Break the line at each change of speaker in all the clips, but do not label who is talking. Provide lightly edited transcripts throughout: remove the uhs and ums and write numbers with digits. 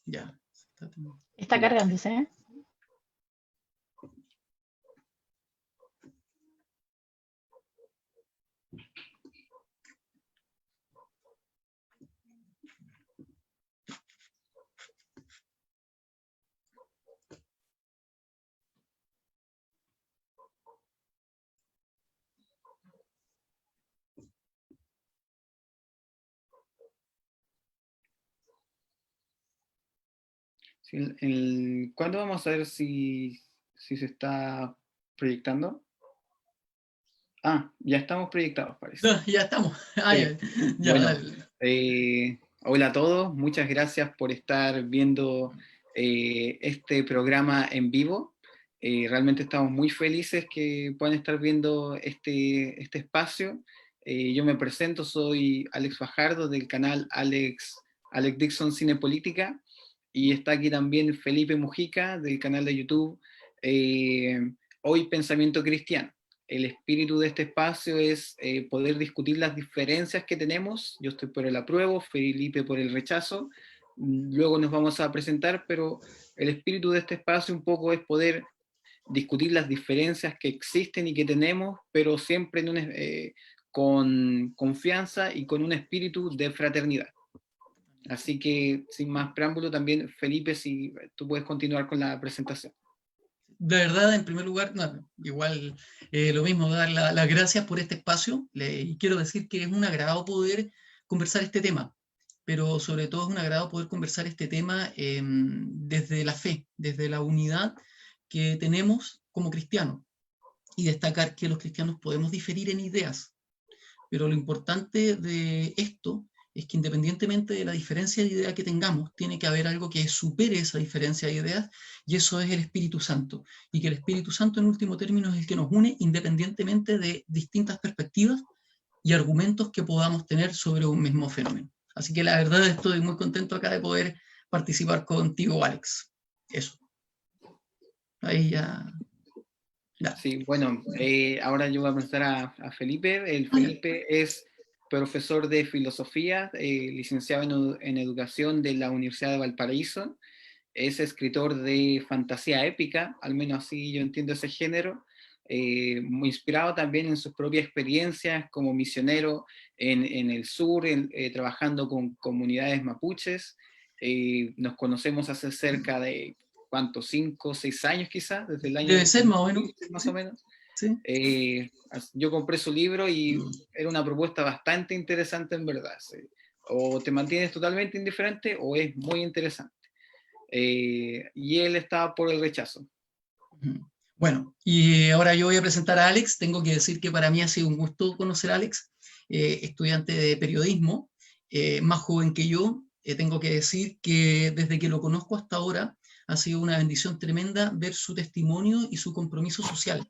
Ya.
Está cargándose, ¿eh?
Sí, ¿cuándo vamos a ver si se está proyectando? Ah, ya estamos proyectados, parece.
No, ya estamos. Ah,
Sí.
ya,
Bueno,
dale.
hola a todos, muchas gracias por estar viendo este programa en vivo. Realmente estamos muy felices que puedan estar viendo este espacio. Yo me presento, soy Alex Fajardo del canal Alex Dixon Cine Política, y está aquí también Felipe Mujica del canal de YouTube Hoy Pensamiento Cristiano. El espíritu de este espacio es poder discutir las diferencias que tenemos. Yo estoy por el apruebo, Felipe por el rechazo. Luego nos vamos a presentar, pero el espíritu de este espacio un poco es poder discutir las diferencias que existen y que tenemos, pero siempre con confianza y con un espíritu de fraternidad. Así que, sin más preámbulo, también, Felipe, si tú puedes continuar con la presentación.
De verdad, en primer lugar, no, igual lo mismo, dar las gracias por este espacio. Y quiero decir que es un agrado poder conversar este tema, pero sobre todo es un agrado poder conversar este tema desde la fe, desde la unidad que tenemos como cristianos, y destacar que los cristianos podemos diferir en ideas, pero lo importante de esto es que independientemente de la diferencia de idea que tengamos, tiene que haber algo que supere esa diferencia de ideas, y eso es el Espíritu Santo. Y que el Espíritu Santo, en último término, es el que nos une independientemente de distintas perspectivas y argumentos que podamos tener sobre un mismo fenómeno. Así que la verdad estoy muy contento acá de poder participar contigo, Alex. Eso. Ahí ya.
Sí, bueno, ahora yo voy a presentar a Felipe. Felipe es profesor de filosofía, licenciado en educación de la Universidad de Valparaíso. Es escritor de fantasía épica, al menos así yo entiendo ese género, muy inspirado también en sus propias experiencias como misionero en el sur, trabajando con comunidades mapuches. Nos conocemos hace cerca de, ¿cuántos? 5 o 6 años quizás, desde el año
Debe ser más o menos.
2015, más o menos.
Sí.
Yo compré su libro y era una propuesta bastante interesante en verdad. ¿Sí? O te mantienes totalmente indiferente o es muy interesante. Y él estaba por el rechazo.
Bueno, y ahora yo voy a presentar a Alex. Tengo que decir que para mí ha sido un gusto conocer a Alex, estudiante de periodismo, más joven que yo. Tengo que decir que desde que lo conozco hasta ahora ha sido una bendición tremenda ver su testimonio y su compromiso social.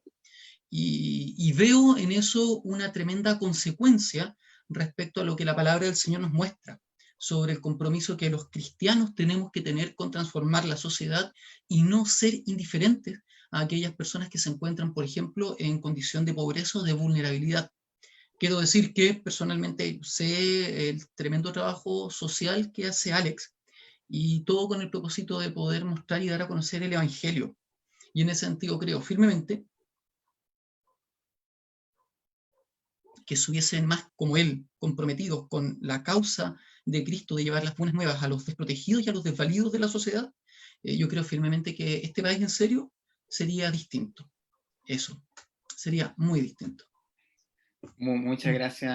Y veo en eso una tremenda consecuencia respecto a lo que la palabra del Señor nos muestra sobre el compromiso que los cristianos tenemos que tener con transformar la sociedad y no ser indiferentes a aquellas personas que se encuentran, por ejemplo, en condición de pobreza o de vulnerabilidad. Quiero decir que personalmente sé el tremendo trabajo social que hace Alex, y todo con el propósito de poder mostrar y dar a conocer el Evangelio. Y en ese sentido creo firmemente que estuviesen más como él, comprometidos con la causa de Cristo de llevar las buenas nuevas a los desprotegidos y a los desvalidos de la sociedad, yo creo firmemente que este país en serio sería distinto. Eso, sería muy distinto.
Muchas gracias,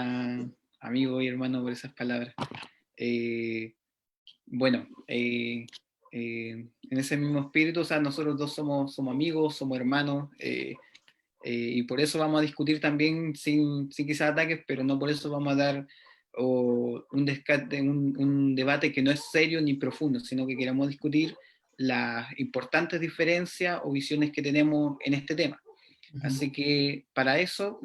amigo y hermano, por esas palabras. Bueno, en ese mismo espíritu, o sea, nosotros dos somos amigos, somos hermanos, y por eso vamos a discutir también sin quizás ataques, pero no por eso vamos a dar un debate que no es serio ni profundo, sino que queremos discutir las importantes diferencias o visiones que tenemos en este tema. Así que para eso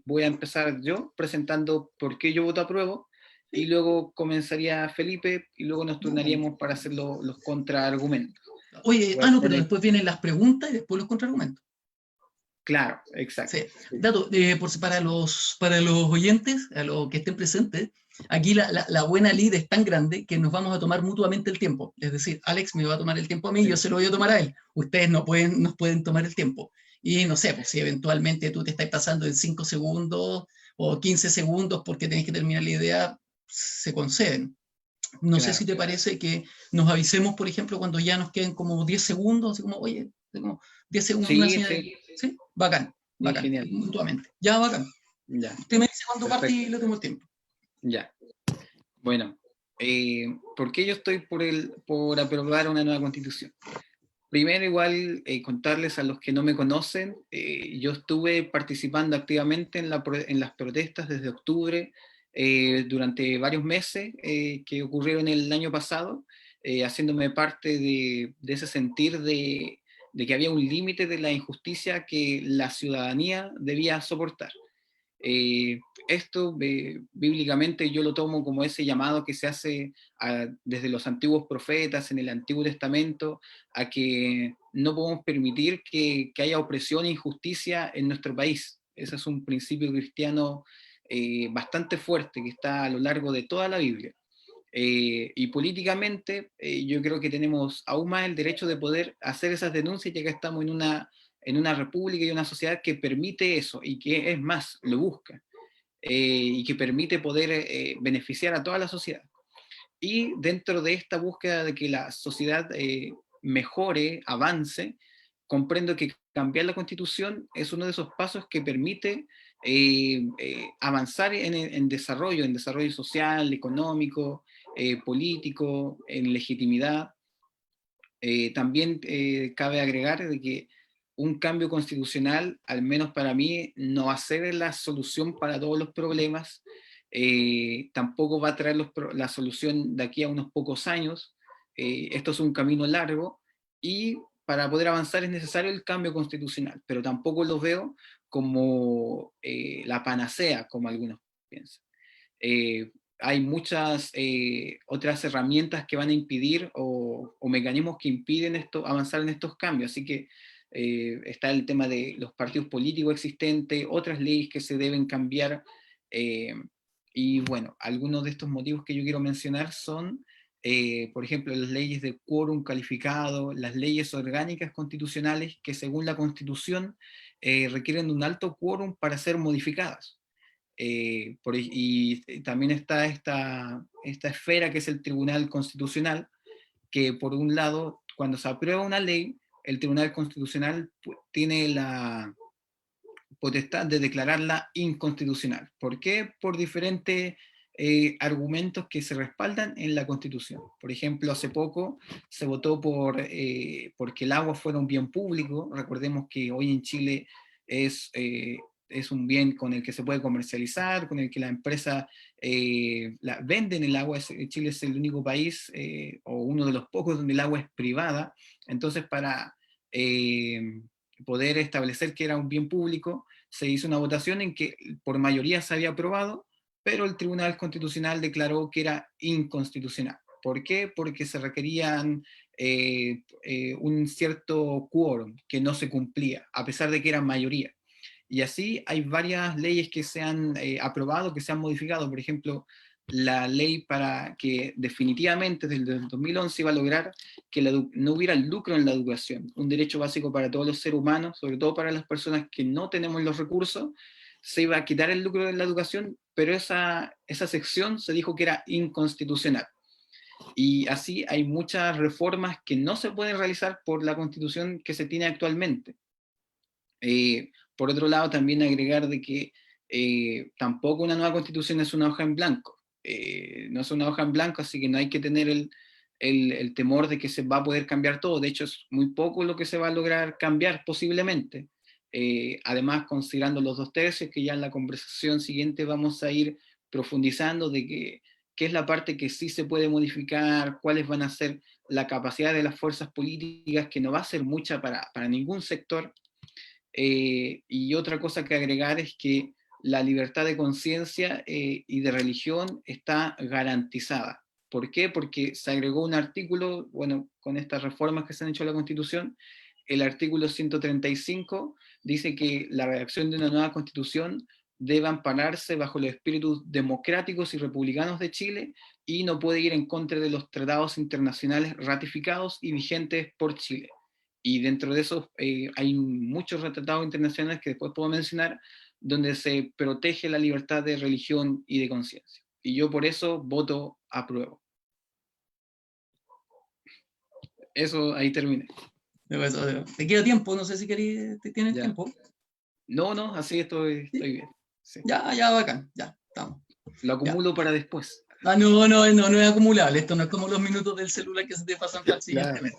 voy a empezar yo presentando por qué yo voto apruebo, y luego comenzaría Felipe y luego nos turnaríamos para hacer los contraargumentos.
Oye, no, pero después vienen las preguntas y después los contraargumentos.
Claro, exacto.
Sí. Dato, para los oyentes, a los que estén presentes, aquí la buena lid es tan grande que nos vamos a tomar mutuamente el tiempo. Es decir, Alex me va a tomar el tiempo a mí, yo
Sí,
se lo voy a tomar a él. Ustedes no pueden, nos pueden tomar el tiempo. Y no sé, pues si eventualmente tú te estás pasando en 5 segundos o 15 segundos porque tenés que terminar la idea, se conceden. No sé si
claro.
te parece que nos avisemos, por ejemplo, cuando ya nos queden como 10 segundos, así como, oye, como 10 segundos, una
Sí,
señal.
sí,
¿Sí? Bacán,
sí,
bacán,
genial.
mutuamente. Ya, bacán.
Ya,
Usted me dice cuando parte y
perfecto.
le tengo el tiempo.
Ya. Bueno, ¿por qué yo estoy por aprobar una nueva constitución? Primero, igual, contarles a los que no me conocen, yo estuve participando activamente en las protestas desde octubre, durante varios meses que ocurrieron el año pasado, haciéndome parte de ese sentir de que había un límite de la injusticia que la ciudadanía debía soportar. Eh, Esto bíblicamente yo lo tomo como ese llamado que se hace desde los antiguos profetas en el Antiguo Testamento a que no podemos permitir que haya opresión e injusticia en nuestro país. Ese es un principio cristiano bastante fuerte que está a lo largo de toda la Biblia. Y políticamente yo creo que tenemos aún más el derecho de poder hacer esas denuncias, ya que estamos en una república y una sociedad que permite eso y que es más, lo busca, y que permite poder beneficiar a toda la sociedad. Y dentro de esta búsqueda de que la sociedad mejore, avance, comprendo que cambiar la constitución es uno de esos pasos que permite avanzar en desarrollo social, económico, político, en legitimidad. También cabe agregar de que un cambio constitucional, al menos para mí, no va a ser la solución para todos los problemas, tampoco va a traer la solución de aquí a unos pocos años. Esto es un camino largo y para poder avanzar es necesario el cambio constitucional, pero tampoco lo veo como la panacea, como algunos piensan. Eh, Hay muchas otras herramientas que van a impedir o mecanismos que impiden avanzar en estos cambios. Así que está el tema de los partidos políticos existentes, otras leyes que se deben cambiar. eh, y bueno, algunos de estos motivos que yo quiero mencionar son, por ejemplo, las leyes de quórum calificado, las leyes orgánicas constitucionales que según la Constitución requieren de un alto quórum para ser modificadas. Y también está esta esfera que es el Tribunal Constitucional, que por un lado, cuando se aprueba una ley, el Tribunal Constitucional tiene la potestad de declararla inconstitucional. ¿Por qué? Por diferentes argumentos que se respaldan en la Constitución. Por ejemplo, hace poco se votó porque el agua fuera un bien público. Recordemos que hoy en Chile es, eh, es un bien con el que se puede comercializar, con el que la empresa venden el agua. Chile es el único país o uno de los pocos donde el agua es privada. Entonces, para poder establecer que era un bien público, se hizo una votación en que por mayoría se había aprobado, pero el Tribunal Constitucional declaró que era inconstitucional. ¿Por qué? Porque se requerían un cierto quórum que no se cumplía, a pesar de que eran mayoría. Y así hay varias leyes que se han aprobado, que se han modificado. Por ejemplo, la ley para que definitivamente desde el 2011 iba a lograr que no hubiera lucro en la educación, un derecho básico para todos los seres humanos, sobre todo para las personas que no tenemos los recursos. Se iba a quitar el lucro en la educación, pero esa sección se dijo que era inconstitucional. Y así hay muchas reformas que no se pueden realizar por la constitución que se tiene actualmente. Por otro lado, también agregar de que tampoco una nueva constitución es una hoja en blanco. No es una hoja en blanco, así que no hay que tener el temor de que se va a poder cambiar todo. De hecho, es muy poco lo que se va a lograr cambiar posiblemente. Además, considerando los 2/3, que ya en la conversación siguiente vamos a ir profundizando de qué es la parte que sí se puede modificar, cuáles van a ser la capacidad de las fuerzas políticas, que no va a ser mucha para ningún sector. Y otra cosa que agregar es que la libertad de conciencia y de religión está garantizada. ¿Por qué? Porque se agregó un artículo, bueno, con estas reformas que se han hecho a la Constitución, el artículo 135, dice que la redacción de una nueva constitución debe ampararse bajo los espíritus democráticos y republicanos de Chile y no puede ir en contra de los tratados internacionales ratificados y vigentes por Chile. Y dentro de esos hay muchos tratados internacionales que después puedo mencionar, donde se protege la libertad de religión y de conciencia. Y yo por eso voto apruebo. Eso, ahí terminé.
Te queda tiempo, no sé si tienes
Ya.
tiempo.
No, así estoy bien. Sí.
Ya, bacán, ya, estamos.
Lo acumulo para después.
No es acumulable, esto no es como los minutos del celular que se te pasan para el siguiente mes.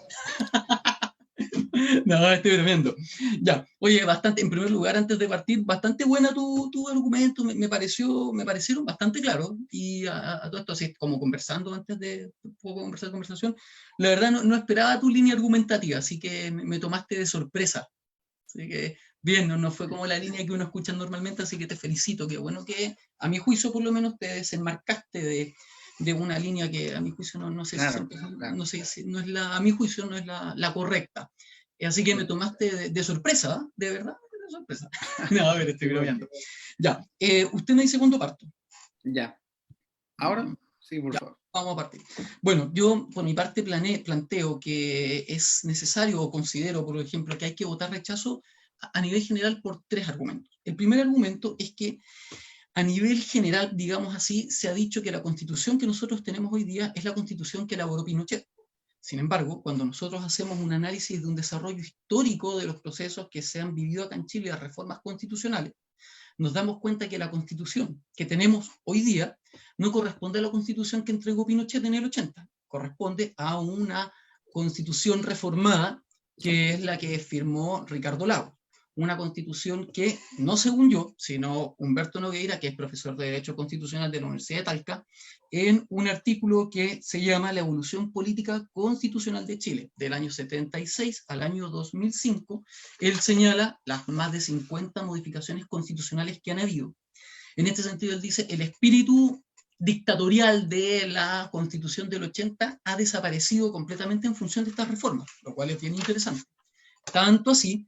No, estoy tremendo. Ya, oye, bastante, en primer lugar, antes de partir, bastante buena tu argumento, me parecieron bastante claros, y a todo esto, así como conversando antes de conversación, la verdad no esperaba tu línea argumentativa, así que me tomaste de sorpresa. Así que, bien, no fue como la línea que uno escucha normalmente, así que te felicito, que bueno que, a mi juicio, por lo menos, te desenmarcaste de una línea que, a mi juicio, no sé si no es la, a mi juicio, no es la correcta. Así que me tomaste de sorpresa, ¿eh? De verdad, de sorpresa. No, a ver, estoy bromeando. Ya, usted me dice cuándo parto.
Ya. ¿Ahora? Sí, por favor.
Vamos a partir. Bueno, yo por mi parte planteo que es necesario, o considero, por ejemplo, que hay que votar rechazo a nivel general por 3 argumentos. El primer argumento es que a nivel general, digamos así, se ha dicho que la constitución que nosotros tenemos hoy día es la constitución que elaboró Pinochet. Sin embargo, cuando nosotros hacemos un análisis de un desarrollo histórico de los procesos que se han vivido acá en Chile, las reformas constitucionales, nos damos cuenta que la constitución que tenemos hoy día no corresponde a la constitución que entregó Pinochet en el 80, corresponde a una constitución reformada que es la que firmó Ricardo Lagos. Una constitución que, no según yo, sino Humberto Nogueira, que es profesor de Derecho Constitucional de la Universidad de Talca, en un artículo que se llama La evolución política constitucional de Chile, del año 76 al año 2005, él señala las más de 50 modificaciones constitucionales que han habido. En este sentido, él dice, el espíritu dictatorial de la Constitución del 80 ha desaparecido completamente en función de estas reformas, lo cual es bien interesante. Tanto así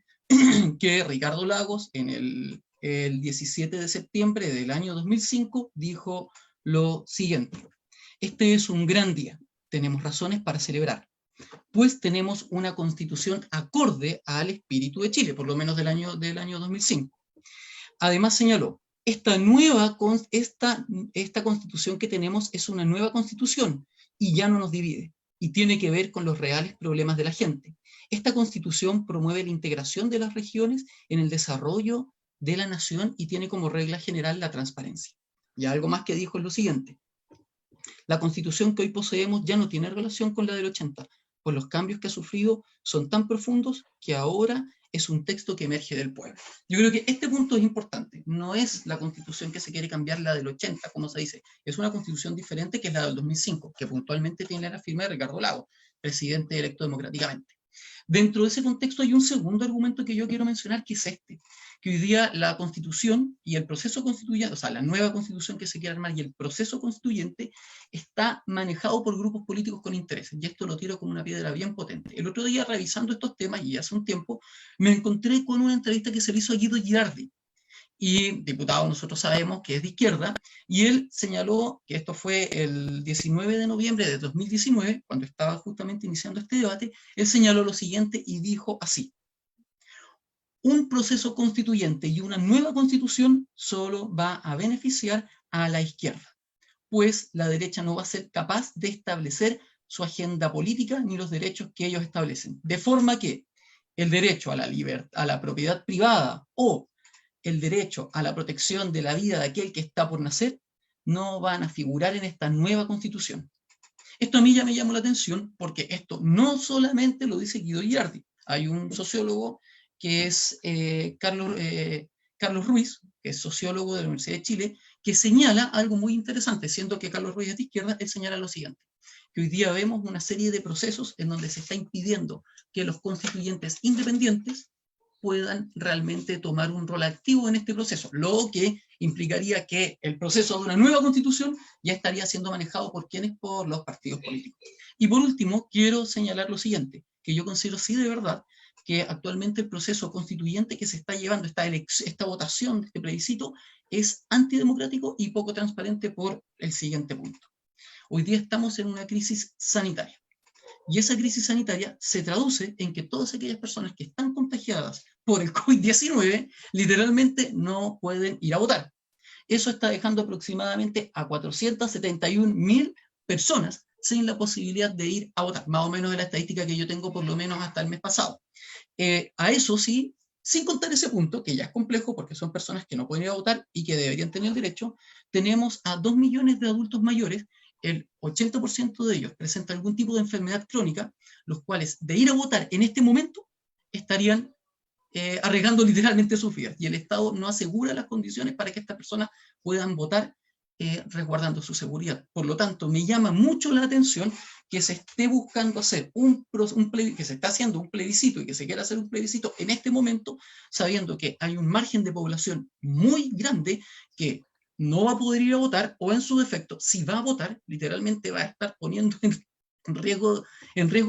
que Ricardo Lagos, en el 17 de septiembre del año 2005, dijo lo siguiente: este es un gran día, tenemos razones para celebrar, pues tenemos una constitución acorde al espíritu de Chile, por lo menos del año 2005. Además señaló, esta constitución que tenemos es una nueva constitución y ya no nos divide, y tiene que ver con los reales problemas de la gente. Esta constitución promueve la integración de las regiones en el desarrollo de la nación y tiene como regla general la transparencia. Y algo más que dijo es lo siguiente: la constitución que hoy poseemos ya no tiene relación con la del 80, pues los cambios que ha sufrido son tan profundos que ahora es un texto que emerge del pueblo. Yo creo que este punto es importante. No es la constitución que se quiere cambiar, la del 80, como se dice. Es una constitución diferente, que es la del 2005, que puntualmente tiene la firma de Ricardo Lagos, presidente electo democráticamente. Dentro de ese contexto hay un segundo argumento que yo quiero mencionar, que es este: que hoy día la constitución y el proceso constituyente, o sea, la nueva constitución que se quiere armar y el proceso constituyente, está manejado por grupos políticos con intereses, y esto lo tiro con una piedra bien potente. El otro día, revisando estos temas, y hace un tiempo, me encontré con una entrevista que se le hizo a Guido Girardi, y diputado, nosotros sabemos que es de izquierda, y él señaló que esto fue el 19 de noviembre de 2019, cuando estaba justamente iniciando este debate. Él señaló lo siguiente y dijo así: un proceso constituyente y una nueva constitución solo va a beneficiar a la izquierda, pues la derecha no va a ser capaz de establecer su agenda política ni los derechos que ellos establecen, de forma que el derecho a la libertad, a la propiedad privada, o el derecho a la protección de la vida de aquel que está por nacer, no van a figurar en esta nueva constitución. Esto a mí ya me llamó la atención, porque esto no solamente lo dice Guido Girardi. Hay un sociólogo que es Carlos Ruiz, que es sociólogo de la Universidad de Chile, que señala algo muy interesante. Siendo que Carlos Ruiz es de izquierda, él señala lo siguiente: que hoy día vemos una serie de procesos en donde se está impidiendo que los constituyentes independientes puedan realmente tomar un rol activo en este proceso, lo que implicaría que el proceso de una nueva constitución ya estaría siendo manejado por quienes, por los partidos políticos. Y por último, quiero señalar lo siguiente, que yo considero sí de verdad que actualmente el proceso constituyente que se está llevando, esta votación, este plebiscito, es antidemocrático y poco transparente por el siguiente punto. Hoy día estamos en una crisis sanitaria. Y esa crisis sanitaria se traduce en que todas aquellas personas que están contagiadas por el COVID-19 literalmente no pueden ir a votar. Eso está dejando aproximadamente a 471.000 personas sin la posibilidad de ir a votar, más o menos de la estadística que yo tengo por lo menos hasta el mes pasado. A eso sí, sin contar ese punto, que ya es complejo porque son personas que no pueden ir a votar y que deberían tener derecho, tenemos a 2 millones de adultos mayores, el 80% de ellos presenta algún tipo de enfermedad crónica, los cuales de ir a votar en este momento estarían arriesgando literalmente sus vidas. Y el Estado no asegura las condiciones para que estas personas puedan votar resguardando su seguridad. Por lo tanto, me llama mucho la atención que se esté buscando hacer que se está haciendo un plebiscito y que se quiera hacer un plebiscito en este momento, sabiendo que hay un margen de población muy grande que no va a poder ir a votar, o en su defecto, si va a votar, literalmente va a estar poniendo en riesgo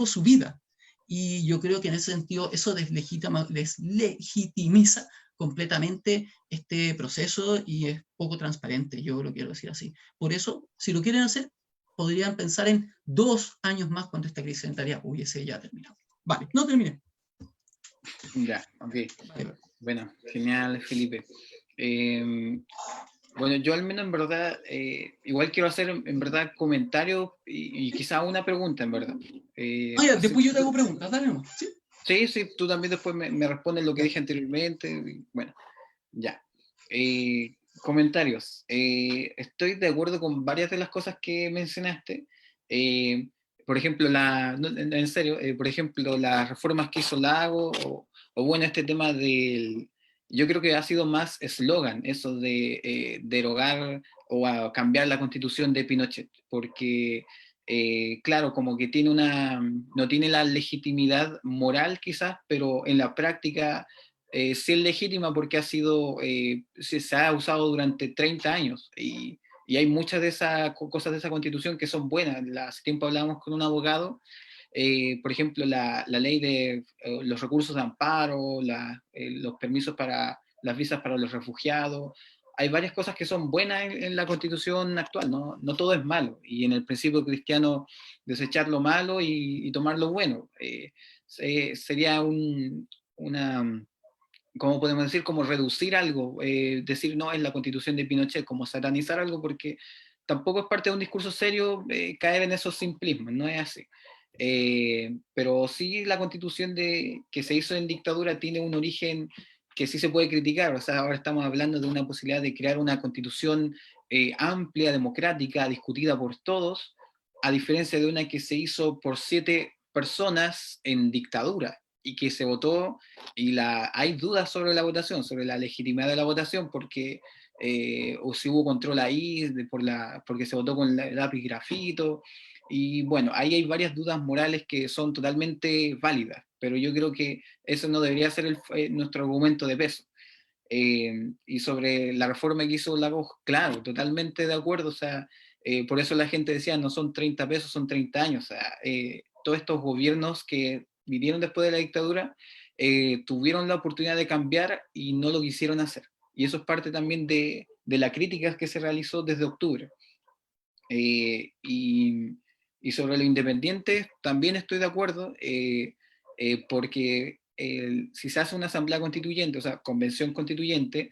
su vida. Y yo creo que en ese sentido eso deslegitimiza completamente este proceso y es poco transparente, yo lo quiero decir así. Por eso, si lo quieren hacer, podrían pensar en 2 años más cuando esta crisis sanitaria hubiese ya terminado. Vale, no terminé.
Ya, ok.
Vale.
Bueno, genial, Felipe. Bueno, yo al menos en verdad, igual quiero hacer en verdad comentarios y quizá una pregunta en verdad.
Ya,
Así,
después yo te hago preguntas, dale nomás. ¿Sí?
sí, sí, tú también después me respondes lo que dije anteriormente. Y bueno, ya. Comentarios. Estoy de acuerdo con varias de las cosas que mencionaste. Eh, por ejemplo, no, en serio, por ejemplo, las reformas que hizo Lago, o bueno, este tema del... Yo creo que ha sido más eslogan, eso de derogar o a cambiar la constitución de Pinochet, porque, claro, como que tiene no tiene la legitimidad moral quizás, pero en la práctica sí es legítima porque se ha usado durante 30 años y hay muchas de esas cosas de esa constitución que son buenas. Hace tiempo hablábamos con un abogado, por ejemplo, la ley de los recursos de amparo, los permisos para las visas para los refugiados. Hay varias cosas que son buenas en la constitución actual, ¿no? No todo es malo. Y en el principio cristiano, desechar lo malo y tomar lo bueno. Sería una ¿cómo podemos decir? Como reducir algo, decir no es la constitución de Pinochet, como satanizar algo, porque tampoco es parte de un discurso serio caer en esos simplismos, no es así. Pero sí la constitución que se hizo en dictadura tiene un origen que sí se puede criticar, o sea, ahora estamos hablando de una posibilidad de crear una constitución amplia, democrática, discutida por todos, a diferencia de una que se hizo por 7 personas en dictadura y que se votó y hay dudas sobre la votación, sobre la legitimidad de la votación, porque o si hubo control ahí, porque se votó con lápiz grafito, y bueno, ahí hay varias dudas morales que son totalmente válidas, pero yo creo que eso no debería ser nuestro argumento de peso. Y sobre la reforma que hizo Lagos, claro, totalmente de acuerdo, o sea, por eso la gente decía, no son 30 pesos, son 30 años, o sea, todos estos gobiernos que vinieron después de la dictadura tuvieron la oportunidad de cambiar y no lo quisieron hacer. Y eso es parte también de la crítica que se realizó desde octubre. Y sobre lo independiente también estoy de acuerdo, porque si se hace una asamblea constituyente, o sea, convención constituyente,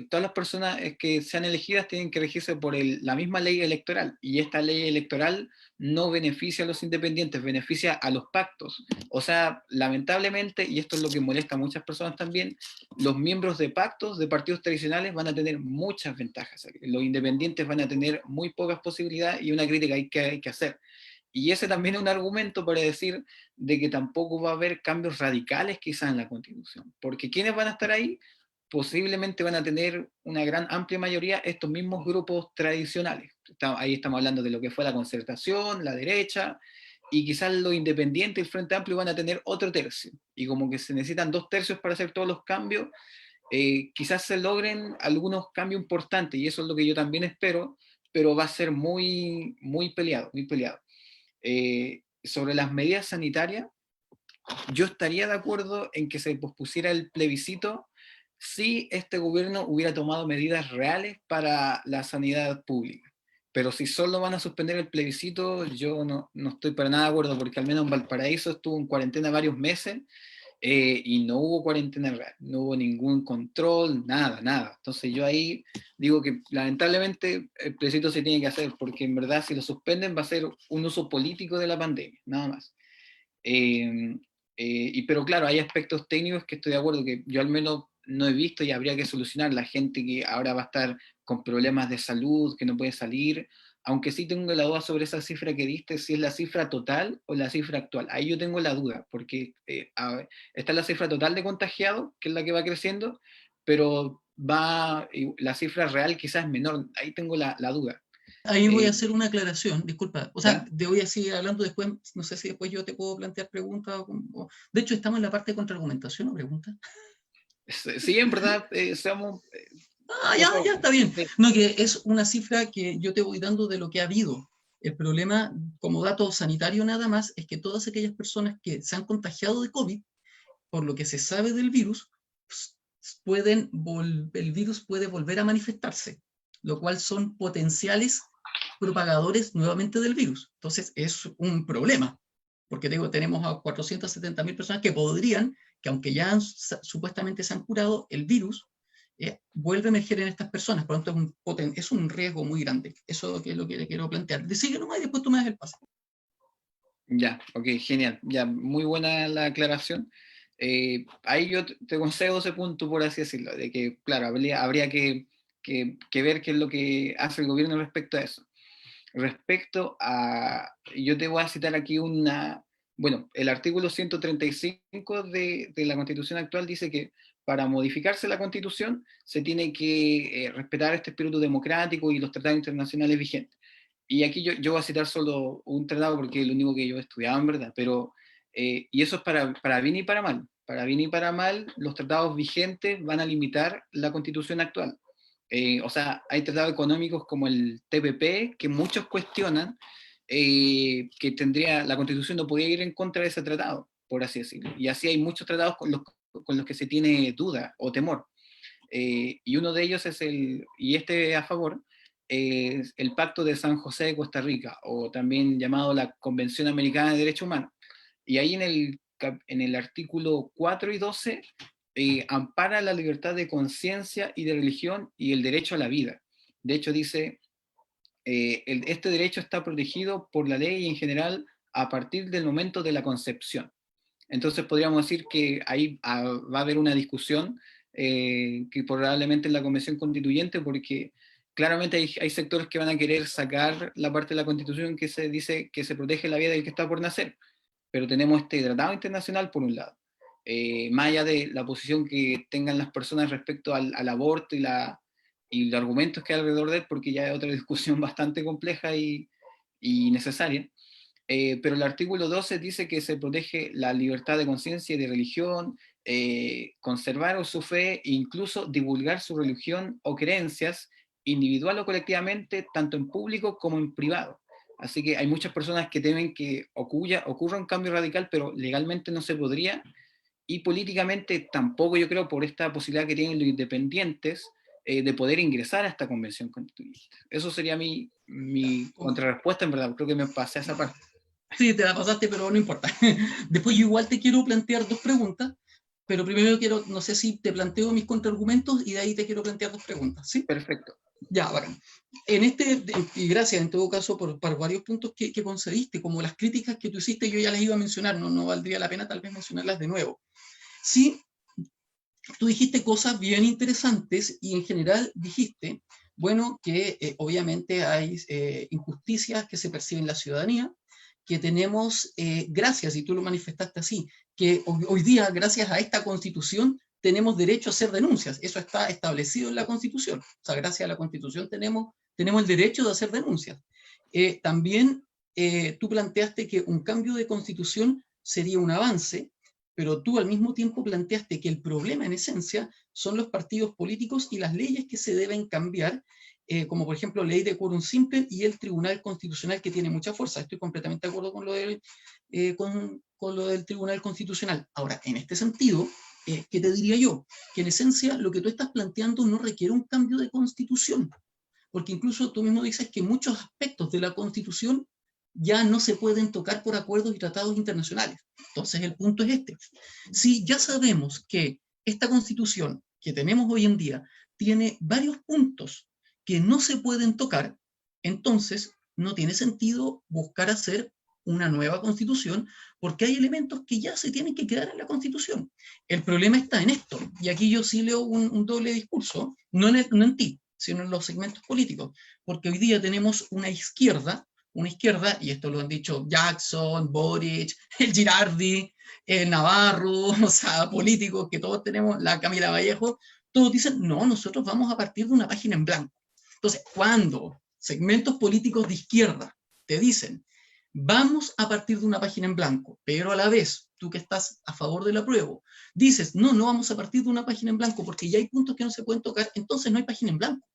todas las personas que sean elegidas tienen que regirse por la misma ley electoral, y esta ley electoral no beneficia a los independientes, beneficia a los pactos. O sea, lamentablemente, y esto es lo que molesta a muchas personas también, los miembros de pactos de partidos tradicionales van a tener muchas ventajas. Los independientes van a tener muy pocas posibilidades y una crítica hay que hacer. Y ese también es un argumento para decir de que tampoco va a haber cambios radicales quizás en la Constitución. Porque ¿quiénes van a estar ahí? Posiblemente van a tener una gran amplia mayoría estos mismos grupos tradicionales. Ahí estamos hablando de lo que fue la concertación, la derecha, y quizás los independientes y el Frente Amplio van a tener otro tercio. Y como que se necesitan 2 tercios para hacer todos los cambios, quizás se logren algunos cambios importantes, y eso es lo que yo también espero, pero va a ser muy, muy peleado, muy peleado. Sobre las medidas sanitarias, yo estaría de acuerdo en que se pospusiera el plebiscito si este gobierno hubiera tomado medidas reales para la sanidad pública. Pero si solo van a suspender el plebiscito, yo no estoy para nada de acuerdo, porque al menos en Valparaíso estuvo en cuarentena varios meses, y no hubo cuarentena real, no hubo ningún control, nada. Entonces yo ahí digo que lamentablemente el plebiscito se tiene que hacer, porque en verdad si lo suspenden va a ser un uso político de la pandemia, nada más. Pero claro, hay aspectos técnicos que estoy de acuerdo, que yo al menos no he visto y habría que solucionar. La gente que ahora va a estar con problemas de salud, que no puede salir, aunque sí tengo la duda sobre esa cifra que diste, si es la cifra total o la cifra actual. Ahí yo tengo la duda, porque está la cifra total de contagiados, que es la que va creciendo, pero la cifra real quizás es menor. Ahí tengo la duda.
Ahí voy a hacer una aclaración, disculpa. O sea,
¿Ya?
te voy a seguir hablando después, no sé si después yo te puedo plantear preguntas. De hecho, estamos en la parte de contraargumentación o preguntas.
Sí, en verdad, seamos...
Ya, está bien. No, que es una cifra que yo te voy dando de lo que ha habido. El problema, como dato sanitario nada más, es que todas aquellas personas que se han contagiado de COVID, por lo que se sabe del virus, el virus puede volver a manifestarse, lo cual son potenciales propagadores nuevamente del virus. Entonces es un problema, porque digo, tenemos a 470.000 personas que podrían, que aunque ya supuestamente se han curado, el virus vuelve a emerger en estas personas, por lo tanto es un riesgo muy grande. Eso es lo que le quiero plantear. Sigue nomás y después tú me das el paso.
Ya, ok, genial. Ya, muy buena la aclaración. Ahí yo te concedo ese punto, por así decirlo, de que, claro, habría que ver qué es lo que hace el gobierno respecto a eso. Respecto a, yo te voy a citar aquí bueno, el artículo 135 de la Constitución actual dice que para modificarse la Constitución se tiene que respetar este espíritu democrático y los tratados internacionales vigentes. Y aquí yo voy a citar solo un tratado porque es lo único que yo he estudiado en verdad, pero, y eso es para bien y para mal. Para bien y para mal, los tratados vigentes van a limitar la Constitución actual. O sea, hay tratados económicos como el TPP que muchos cuestionan, que la Constitución no podía ir en contra de ese tratado, por así decirlo. Y así hay muchos tratados con los que se tiene duda o temor. Y uno de ellos y este a favor, es el Pacto de San José de Costa Rica, o también llamado la Convención Americana de Derechos Humanos. Y ahí en el artículo 4 y 12 ampara la libertad de conciencia y de religión y el derecho a la vida. De hecho, dice, este derecho está protegido por la ley en general a partir del momento de la concepción. Entonces podríamos decir que ahí va a haber una discusión, que probablemente en la Convención Constituyente, porque claramente hay sectores que van a querer sacar la parte de la Constitución que se dice que se protege la vida del que está por nacer, pero tenemos este tratado internacional por un lado, más allá de la posición que tengan las personas respecto al aborto y los argumentos que hay alrededor de él, porque ya es otra discusión bastante compleja y necesaria. Pero el artículo 12 dice que se protege la libertad de conciencia y de religión, conservar su fe e incluso divulgar su religión o creencias, individual o colectivamente, tanto en público como en privado. Así que hay muchas personas que temen que ocurra un cambio radical, pero legalmente no se podría, y políticamente tampoco, yo creo, por esta posibilidad que tienen los independientes de poder ingresar a esta convención constituyente. Eso sería mi contrarrespuesta, en verdad. Creo que me pasé a esa parte.
Sí, te la pasaste, pero no importa. Después yo igual te quiero plantear dos preguntas, pero primero no sé si te planteo mis contraargumentos y de ahí te quiero plantear dos preguntas, ¿sí?
Perfecto.
Ya, bacán. Y gracias en todo caso por varios puntos que concediste, como las críticas que tú hiciste, yo ya las iba a mencionar, no valdría la pena tal vez mencionarlas de nuevo. Sí, tú dijiste cosas bien interesantes y en general dijiste, bueno, que obviamente hay injusticias que se perciben en la ciudadanía, que tenemos, gracias, y tú lo manifestaste así, que hoy día, gracias a esta Constitución, tenemos derecho a hacer denuncias. Eso está establecido en la Constitución. O sea, gracias a la Constitución tenemos el derecho de hacer denuncias. También tú planteaste que un cambio de Constitución sería un avance, pero tú al mismo tiempo planteaste que el problema en esencia son los partidos políticos y las leyes que se deben cambiar, como por ejemplo ley de quórum simple y el Tribunal Constitucional, que tiene mucha fuerza. Estoy completamente de acuerdo con con lo del Tribunal Constitucional. Ahora, en este sentido, ¿qué te diría yo? Que en esencia lo que tú estás planteando no requiere un cambio de constitución, porque incluso tú mismo dices que muchos aspectos de la Constitución ya no se pueden tocar por acuerdos y tratados internacionales. Entonces el punto es este. Si ya sabemos que esta Constitución que tenemos hoy en día tiene varios puntos que no se pueden tocar, entonces no tiene sentido buscar hacer una nueva Constitución, porque hay elementos que ya se tienen que quedar en la Constitución. El problema está en esto, y aquí yo sí leo un doble discurso, no en ti, sino en los segmentos políticos, porque hoy día tenemos una izquierda, y esto lo han dicho Jackson, Boric, el Girardi, el Navarro, o sea, políticos que todos tenemos, la Camila Vallejo, todos dicen, no, nosotros vamos a partir de una página en blanco. Entonces, cuando segmentos políticos de izquierda te dicen, vamos a partir de una página en blanco, pero a la vez, tú que estás a favor del apruebo, dices, no, no vamos a partir de una página en blanco porque ya hay puntos que no se pueden tocar, entonces no hay página en blanco.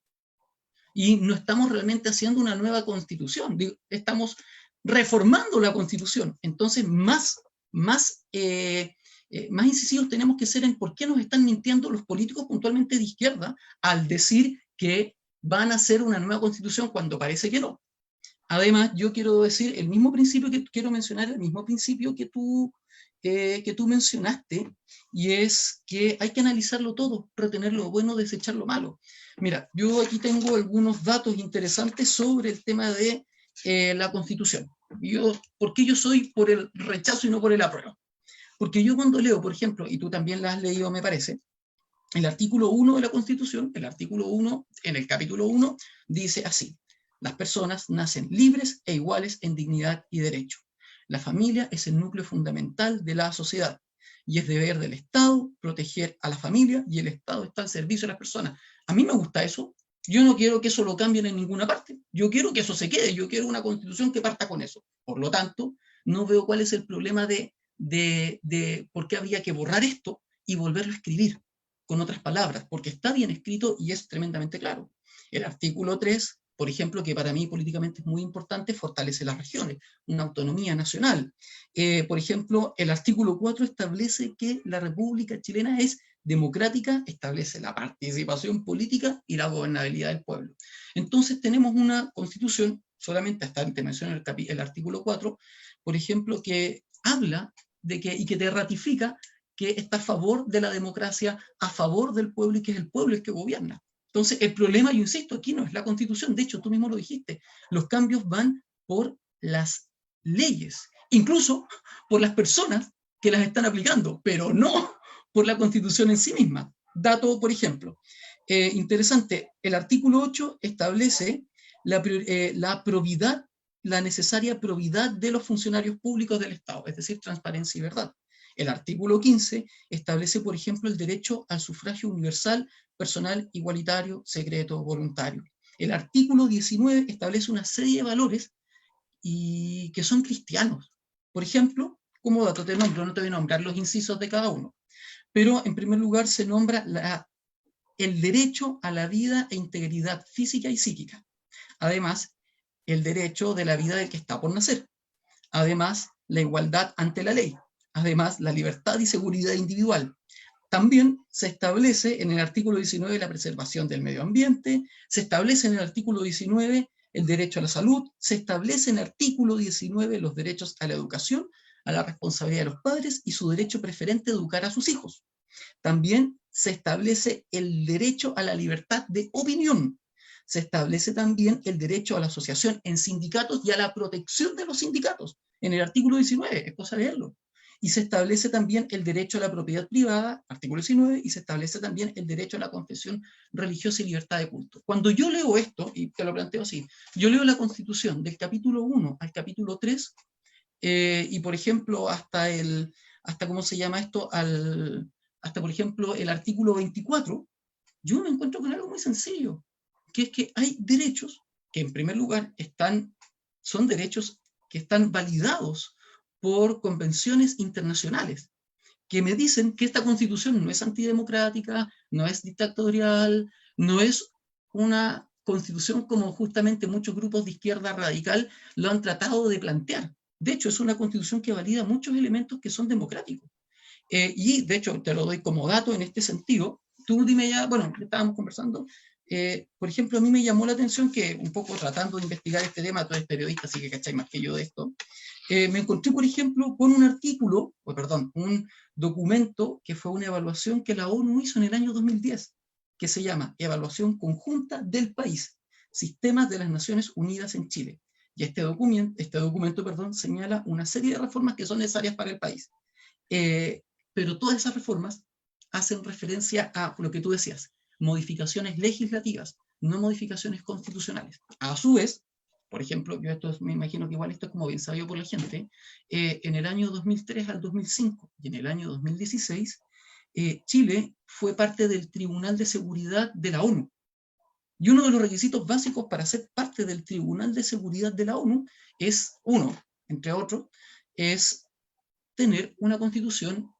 Y no estamos realmente haciendo una nueva constitución, estamos reformando la constitución. Entonces, más incisivos tenemos que ser en por qué nos están mintiendo los políticos puntualmente de izquierda al decir que van a hacer una nueva constitución cuando parece que no. Además, yo quiero decir el mismo principio que quiero mencionar, el mismo principio que tú mencionaste, y es que hay que analizarlo todo, retener lo bueno, desechar lo malo. Mira, yo aquí tengo algunos datos interesantes sobre el tema de la Constitución. ¿Por qué yo soy por el rechazo y no por el apruebo? Porque yo cuando leo, por ejemplo, y tú también la has leído, me parece, el artículo 1 de la Constitución, el artículo 1, en el capítulo 1, dice así: las personas nacen libres e iguales en dignidad y derecho. La familia es el núcleo fundamental de la sociedad y es deber del Estado proteger a la familia, y el Estado está al servicio de las personas. A mí me gusta eso. Yo no quiero que eso lo cambien en ninguna parte. Yo quiero que eso se quede. Yo quiero una Constitución que parta con eso. Por lo tanto, no veo cuál es el problema de por qué habría que borrar esto y volverlo a escribir con otras palabras, porque está bien escrito y es tremendamente claro. El artículo 3, por ejemplo, que para mí políticamente es muy importante, fortalece las regiones, una autonomía nacional. Por ejemplo, el artículo 4 establece que la República Chilena es democrática, establece la participación política y la gobernabilidad del pueblo. Entonces tenemos una Constitución, solamente hasta te menciono el artículo 4, por ejemplo, que habla de que, y que te ratifica que está a favor de la democracia, a favor del pueblo, y que es el pueblo el que gobierna. Entonces, el problema, yo insisto, aquí no es la Constitución, de hecho, tú mismo lo dijiste, los cambios van por las leyes, incluso por las personas que las están aplicando, pero no por la Constitución en sí misma. Dato, por ejemplo, interesante, el artículo 8 establece la probidad, la necesaria probidad de los funcionarios públicos del Estado, es decir, transparencia y verdad. El artículo 15 establece, por ejemplo, el derecho al sufragio universal, personal, igualitario, secreto, voluntario. El artículo 19 establece una serie de valores y que son cristianos. Por ejemplo, como dato te nombro, no te voy a nombrar los incisos de cada uno, pero en primer lugar se nombra el derecho a la vida e integridad física y psíquica. Además, el derecho de la vida del que está por nacer. Además, la igualdad ante la ley. Además, la libertad y seguridad individual. También se establece en el artículo 19 la preservación del medio ambiente, se establece en el artículo 19 el derecho a la salud, se establece en el artículo 19 los derechos a la educación, a la responsabilidad de los padres y su derecho preferente a educar a sus hijos. También se establece el derecho a la libertad de opinión. Se establece también el derecho a la asociación en sindicatos y a la protección de los sindicatos, en el artículo 19, es cosa de leerlo. Y se establece también el derecho a la propiedad privada, artículo 19, y se establece también el derecho a la confesión religiosa y libertad de culto. Cuando yo leo esto, y te lo planteo así, yo leo la Constitución del capítulo 1 al capítulo 3, y por ejemplo, hasta ¿cómo se llama esto? Hasta por ejemplo, el artículo 24, yo me encuentro con algo muy sencillo, que es que hay derechos que en primer lugar son derechos que están validados por convenciones internacionales, que me dicen que esta Constitución no es antidemocrática, no es dictatorial, no es una constitución como justamente muchos grupos de izquierda radical lo han tratado de plantear. De hecho, es una constitución que valida muchos elementos que son democráticos. Y de hecho, te lo doy como dato en este sentido. Tú dime ya, bueno, estábamos conversando, por ejemplo, a mí me llamó la atención que un poco tratando de investigar este tema, tú eres periodista, así que cacháis más que yo de esto, me encontré, por ejemplo, con un artículo, o perdón, un documento que fue una evaluación que la ONU hizo en el año 2010, que se llama Evaluación Conjunta del País, Sistemas de las Naciones Unidas en Chile. Y este documento perdón, señala una serie de reformas que son necesarias para el país. Pero todas esas reformas hacen referencia a lo que tú decías, modificaciones legislativas, no modificaciones constitucionales. A su vez, por ejemplo, yo esto me imagino que igual esto es como bien sabido por la gente, en el año 2003 al 2005 y en el año 2016, Chile fue parte del Tribunal de Seguridad de la ONU. Y uno de los requisitos básicos para ser parte del Tribunal de Seguridad de la ONU es, uno, entre otros, es tener una constitución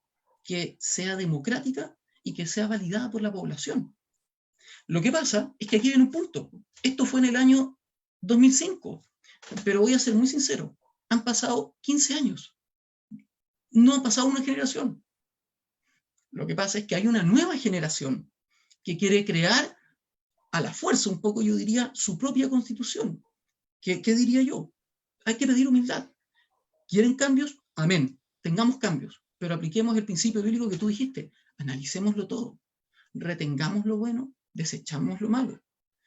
que sea democrática y que sea validada por la población. Lo que pasa es que aquí viene un punto. Esto fue en el año 2005, pero voy a ser muy sincero, han pasado 15 años, no ha pasado una generación. Lo que pasa es que hay una nueva generación que quiere crear a la fuerza, un poco yo diría, su propia constitución. ¿Qué diría yo? Hay que pedir humildad. ¿Quieren cambios? Amén. Tengamos cambios, pero apliquemos el principio bíblico que tú dijiste. Analicémoslo todo. Retengamos lo bueno, desechamos lo malo.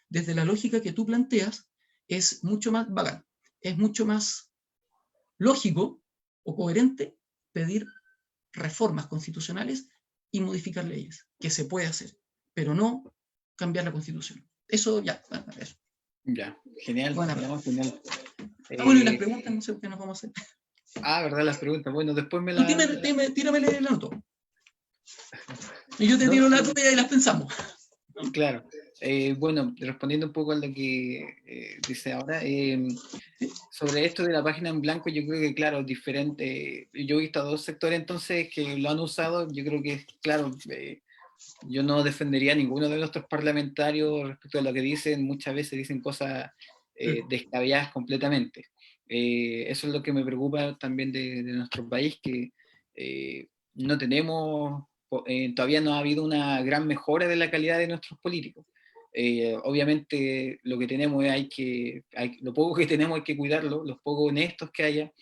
Desde la lógica que tú planteas, es mucho más bacán, es mucho más lógico o coherente pedir reformas constitucionales y modificar leyes, que se puede hacer, pero no cambiar la constitución. Eso ya, bueno, eso.
Ya, genial.
Bueno,
No, genial.
bueno, y las preguntas, no sé qué nos vamos a hacer.
¿Verdad? Las preguntas. Bueno, después me
Tú
las...
tírame la nota. Y yo te tiro la tuya y las pensamos.
Claro. Bueno, respondiendo un poco a lo que dice ahora, sobre esto de la página en blanco, yo creo que, claro, diferente. Yo he visto a dos sectores entonces que lo han usado. Yo creo que, claro, yo no defendería a ninguno de nuestros parlamentarios respecto a lo que dicen. Muchas veces dicen cosas descabelladas completamente. Eso es lo que me preocupa también de nuestro país, que no tenemos, todavía no ha habido una gran mejora de la calidad de nuestros políticos. Obviamente lo que tenemos lo poco que tenemos hay que cuidarlo, los pocos honestos que haya.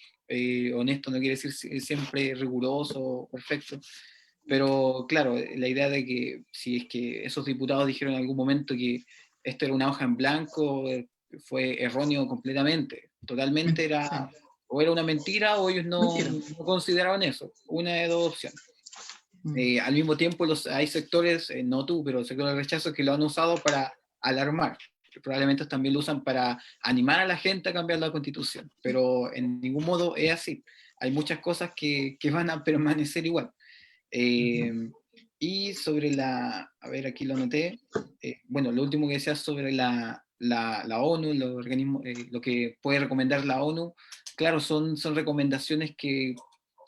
Honesto no quiere decir siempre riguroso o perfecto, pero claro, la idea de que si es que esos diputados dijeron en algún momento que esto era una hoja en blanco, fue erróneo completamente. Totalmente era,
Sí.
o era una mentira o ellos no consideraban eso. Una de dos opciones. Al mismo tiempo hay sectores, no tú, pero sectores de rechazo que lo han usado para alarmar. Que probablemente también lo usan para animar a la gente a cambiar la constitución. Pero en ningún modo es así. Hay muchas cosas que van a permanecer igual. Y sobre a ver, aquí lo anoté, bueno, lo último que decía sobre la ONU, los organismos, lo que puede recomendar la ONU, claro, son recomendaciones que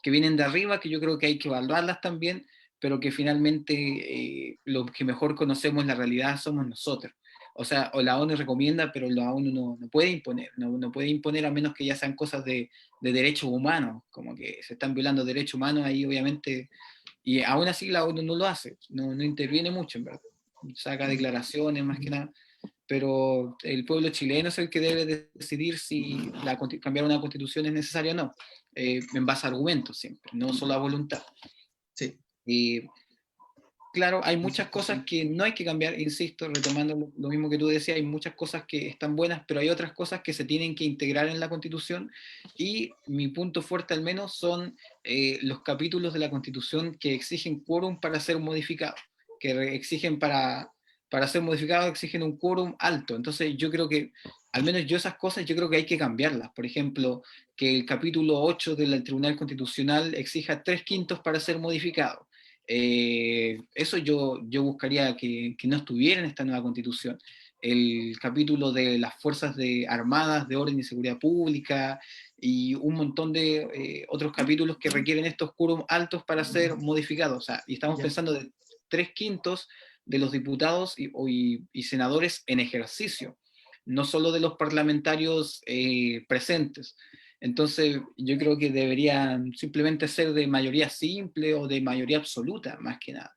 vienen de arriba, que yo creo que hay que evaluarlas también, pero que finalmente los que mejor conocemos la realidad somos nosotros. O sea, o la ONU recomienda, pero la ONU no puede imponer, no puede imponer a menos que ya sean cosas de derechos humanos, como que se están violando derechos humanos, ahí obviamente. Y aún así la ONU no lo hace, no interviene mucho, en verdad. Saca declaraciones más que nada, pero el pueblo chileno es el que debe decidir si cambiar una constitución es necesario o no, en base a argumentos siempre, no solo a voluntad.
Sí.
Claro, hay muchas cosas que no hay que cambiar, insisto, retomando lo mismo que tú decías, hay muchas cosas que están buenas, pero hay otras cosas que se tienen que integrar en la Constitución, y mi punto fuerte al menos son los capítulos de la Constitución que exigen quórum para ser modificados, que exigen para ser modificados exigen un quórum alto. Entonces yo creo que, al menos yo esas cosas, yo creo que hay que cambiarlas. Por ejemplo, que el capítulo 8 del Tribunal Constitucional exija 3/5 para ser modificado. Eso yo buscaría que no estuviera en esta nueva constitución. El capítulo de las fuerzas armadas, de orden y seguridad pública, y un montón de otros capítulos que requieren estos quórum altos para ser modificados. O sea, y estamos pensando de 3/5 de los diputados y senadores en ejercicio, no solo de los parlamentarios presentes. Entonces, yo creo que deberían simplemente ser de mayoría simple o de mayoría absoluta, más que nada.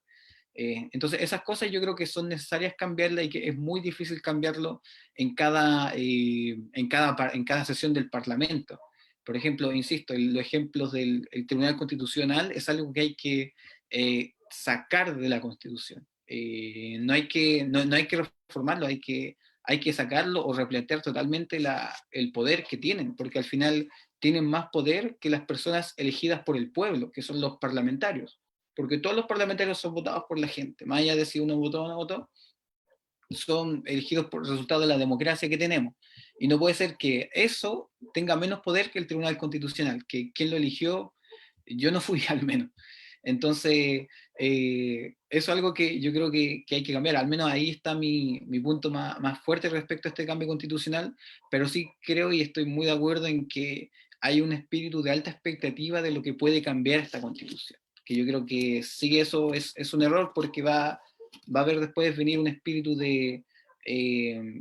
Entonces, esas cosas yo creo que son necesarias cambiarlas y que es muy difícil cambiarlo en cada sesión del Parlamento. Por ejemplo, insisto, los ejemplos del Tribunal Constitucional es algo que hay que sacar de la Constitución. No hay que reformarlo, hay que sacarlo o replantear totalmente el poder que tienen, porque al final tienen más poder que las personas elegidas por el pueblo, que son los parlamentarios, porque todos los parlamentarios son votados por la gente, más allá de si uno votó o no votó, son elegidos por el resultado de la democracia que tenemos. Y no puede ser que eso tenga menos poder que el Tribunal Constitucional, que quien lo eligió, yo no fui al menos. Entonces, eso es algo que yo creo que hay que cambiar. Al menos ahí está mi punto más fuerte respecto a este cambio constitucional, pero sí creo y estoy muy de acuerdo en que hay un espíritu de alta expectativa de lo que puede cambiar esta constitución. Que yo creo que sí, eso es un error, porque va a haber después venir un espíritu de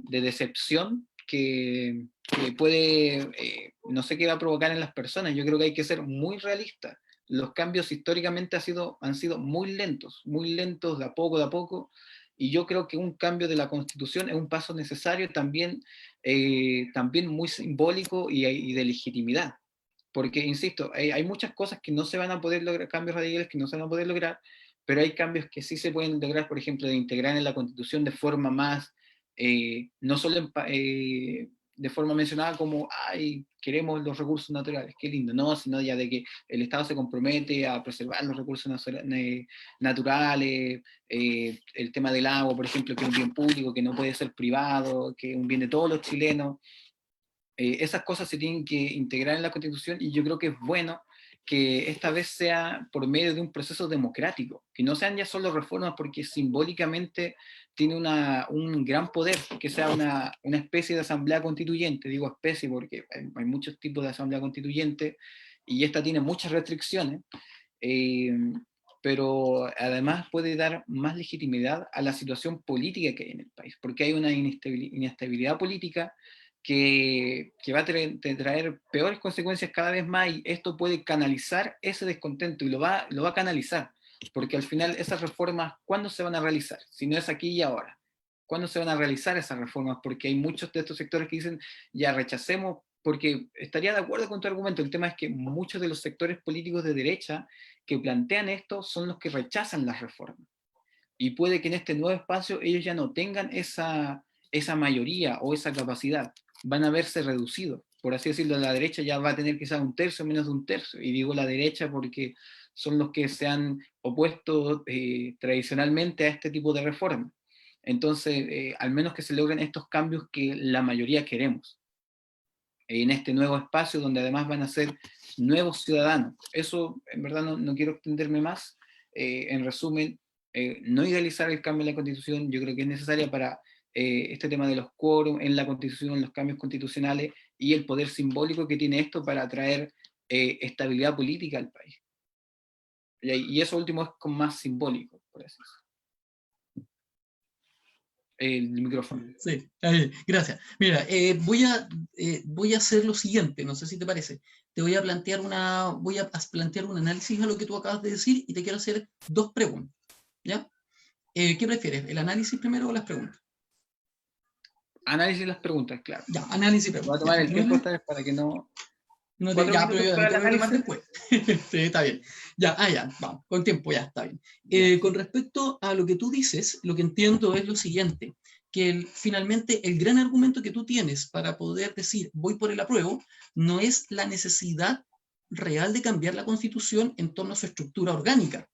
decepción que puede, no sé qué va a provocar en las personas. Yo creo que hay que ser muy realistas. Los cambios históricamente han sido muy lentos de a poco, y yo creo que un cambio de la Constitución es un paso necesario, también muy simbólico y de legitimidad. Porque, insisto, hay muchas cosas que no se van a poder lograr, cambios radicales que no se van a poder lograr, pero hay cambios que sí se pueden lograr, por ejemplo, de integrar en la Constitución de forma más, no solo de forma mencionada como, ay, queremos los recursos naturales, qué lindo, no, sino ya de que el Estado se compromete a preservar los recursos naturales, el tema del agua, por ejemplo, que es un bien público, que no puede ser privado, que es un bien de todos los chilenos. Esas cosas se tienen que integrar en la Constitución, y yo creo que es bueno que esta vez sea por medio de un proceso democrático, que no sean ya solo reformas porque simbólicamente tiene un gran poder, que sea una especie de asamblea constituyente. Digo especie porque hay muchos tipos de asamblea constituyente y esta tiene muchas restricciones, eh, pero además puede dar más legitimidad a la situación política que hay en el país, porque hay una inestabilidad política que va a traer peores consecuencias cada vez más, y esto puede canalizar ese descontento, y lo va a canalizar, porque al final esas reformas, ¿cuándo se van a realizar? Si no es aquí y ahora. ¿Cuándo se van a realizar esas reformas? Porque hay muchos de estos sectores que dicen, ya rechacemos, porque estaría de acuerdo con tu argumento. El tema es que muchos de los sectores políticos de derecha que plantean esto son los que rechazan las reformas. Y puede que en este nuevo espacio ellos ya no tengan esa mayoría o esa capacidad, van a verse reducidos. Por así decirlo, la derecha ya va a tener quizás un tercio, menos de un tercio. Y digo la derecha porque son los que se han opuesto tradicionalmente a este tipo de reforma. Entonces, al menos que se logren estos cambios que la mayoría queremos en este nuevo espacio, donde además van a ser nuevos ciudadanos. Eso, en verdad, no quiero extenderme más. En resumen, no idealizar el cambio en la Constitución, yo creo que es necesaria para este tema de los quórum en la Constitución, los cambios constitucionales y el poder simbólico que tiene esto para traer estabilidad política al país. Y eso último es como más simbólico, por así decirlo. El micrófono.
Sí, gracias. Mira, voy a hacer lo siguiente, no sé si te parece. Te voy a plantear un análisis a lo que tú acabas de decir, y te quiero hacer dos preguntas, ¿ya? ¿Qué prefieres, el análisis primero o las preguntas?
Análisis de las preguntas, claro.
Ya, análisis y preguntas.
Voy a tomar el tiempo esta vez para que no...
No te, ya, pero yo te lo voy a tomar después. Sí, está bien. Ya, vamos, con tiempo ya, está bien. Con respecto a lo que tú dices, lo que entiendo es lo siguiente, que finalmente el gran argumento que tú tienes para poder decir voy por el apruebo no es la necesidad real de cambiar la Constitución en torno a su estructura orgánica,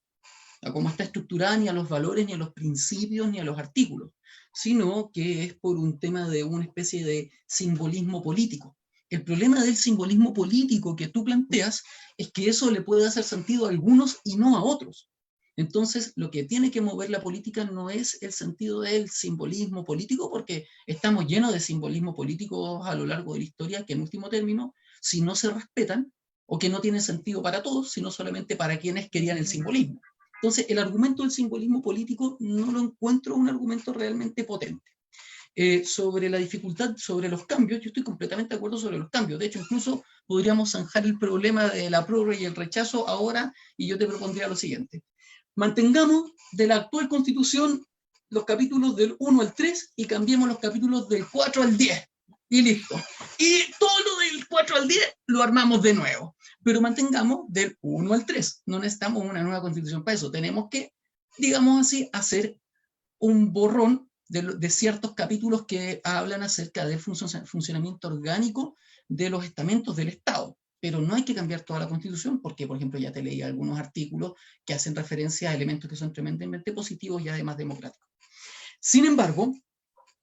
a cómo está estructurada, ni a los valores, ni a los principios, ni a los artículos, sino que es por un tema de una especie de simbolismo político. El problema del simbolismo político que tú planteas es que eso le puede hacer sentido a algunos y no a otros. Entonces, lo que tiene que mover la política no es el sentido del simbolismo político, porque estamos llenos de simbolismo político a lo largo de la historia que, en último término, si no se respetan, o que no tienen sentido para todos, sino solamente para quienes querían el simbolismo. Entonces, el argumento del simbolismo político no lo encuentro un argumento realmente potente. Sobre la dificultad, sobre los cambios, yo estoy completamente de acuerdo sobre los cambios. De hecho, incluso podríamos zanjar el problema de la prórroga y el rechazo ahora, y yo te propondría lo siguiente. Mantengamos de la actual Constitución los capítulos del 1 al 3 y cambiemos los capítulos del 4 al 10. Y listo. Y todo lo del 4 al 10 lo armamos de nuevo. Pero mantengamos del 1 al 3. No necesitamos una nueva Constitución para eso. Tenemos que, digamos así, hacer un borrón de ciertos capítulos que hablan acerca del funcionamiento orgánico de los estamentos del Estado. Pero no hay que cambiar toda la Constitución porque, por ejemplo, ya te leí algunos artículos que hacen referencia a elementos que son tremendamente positivos y además democráticos. Sin embargo,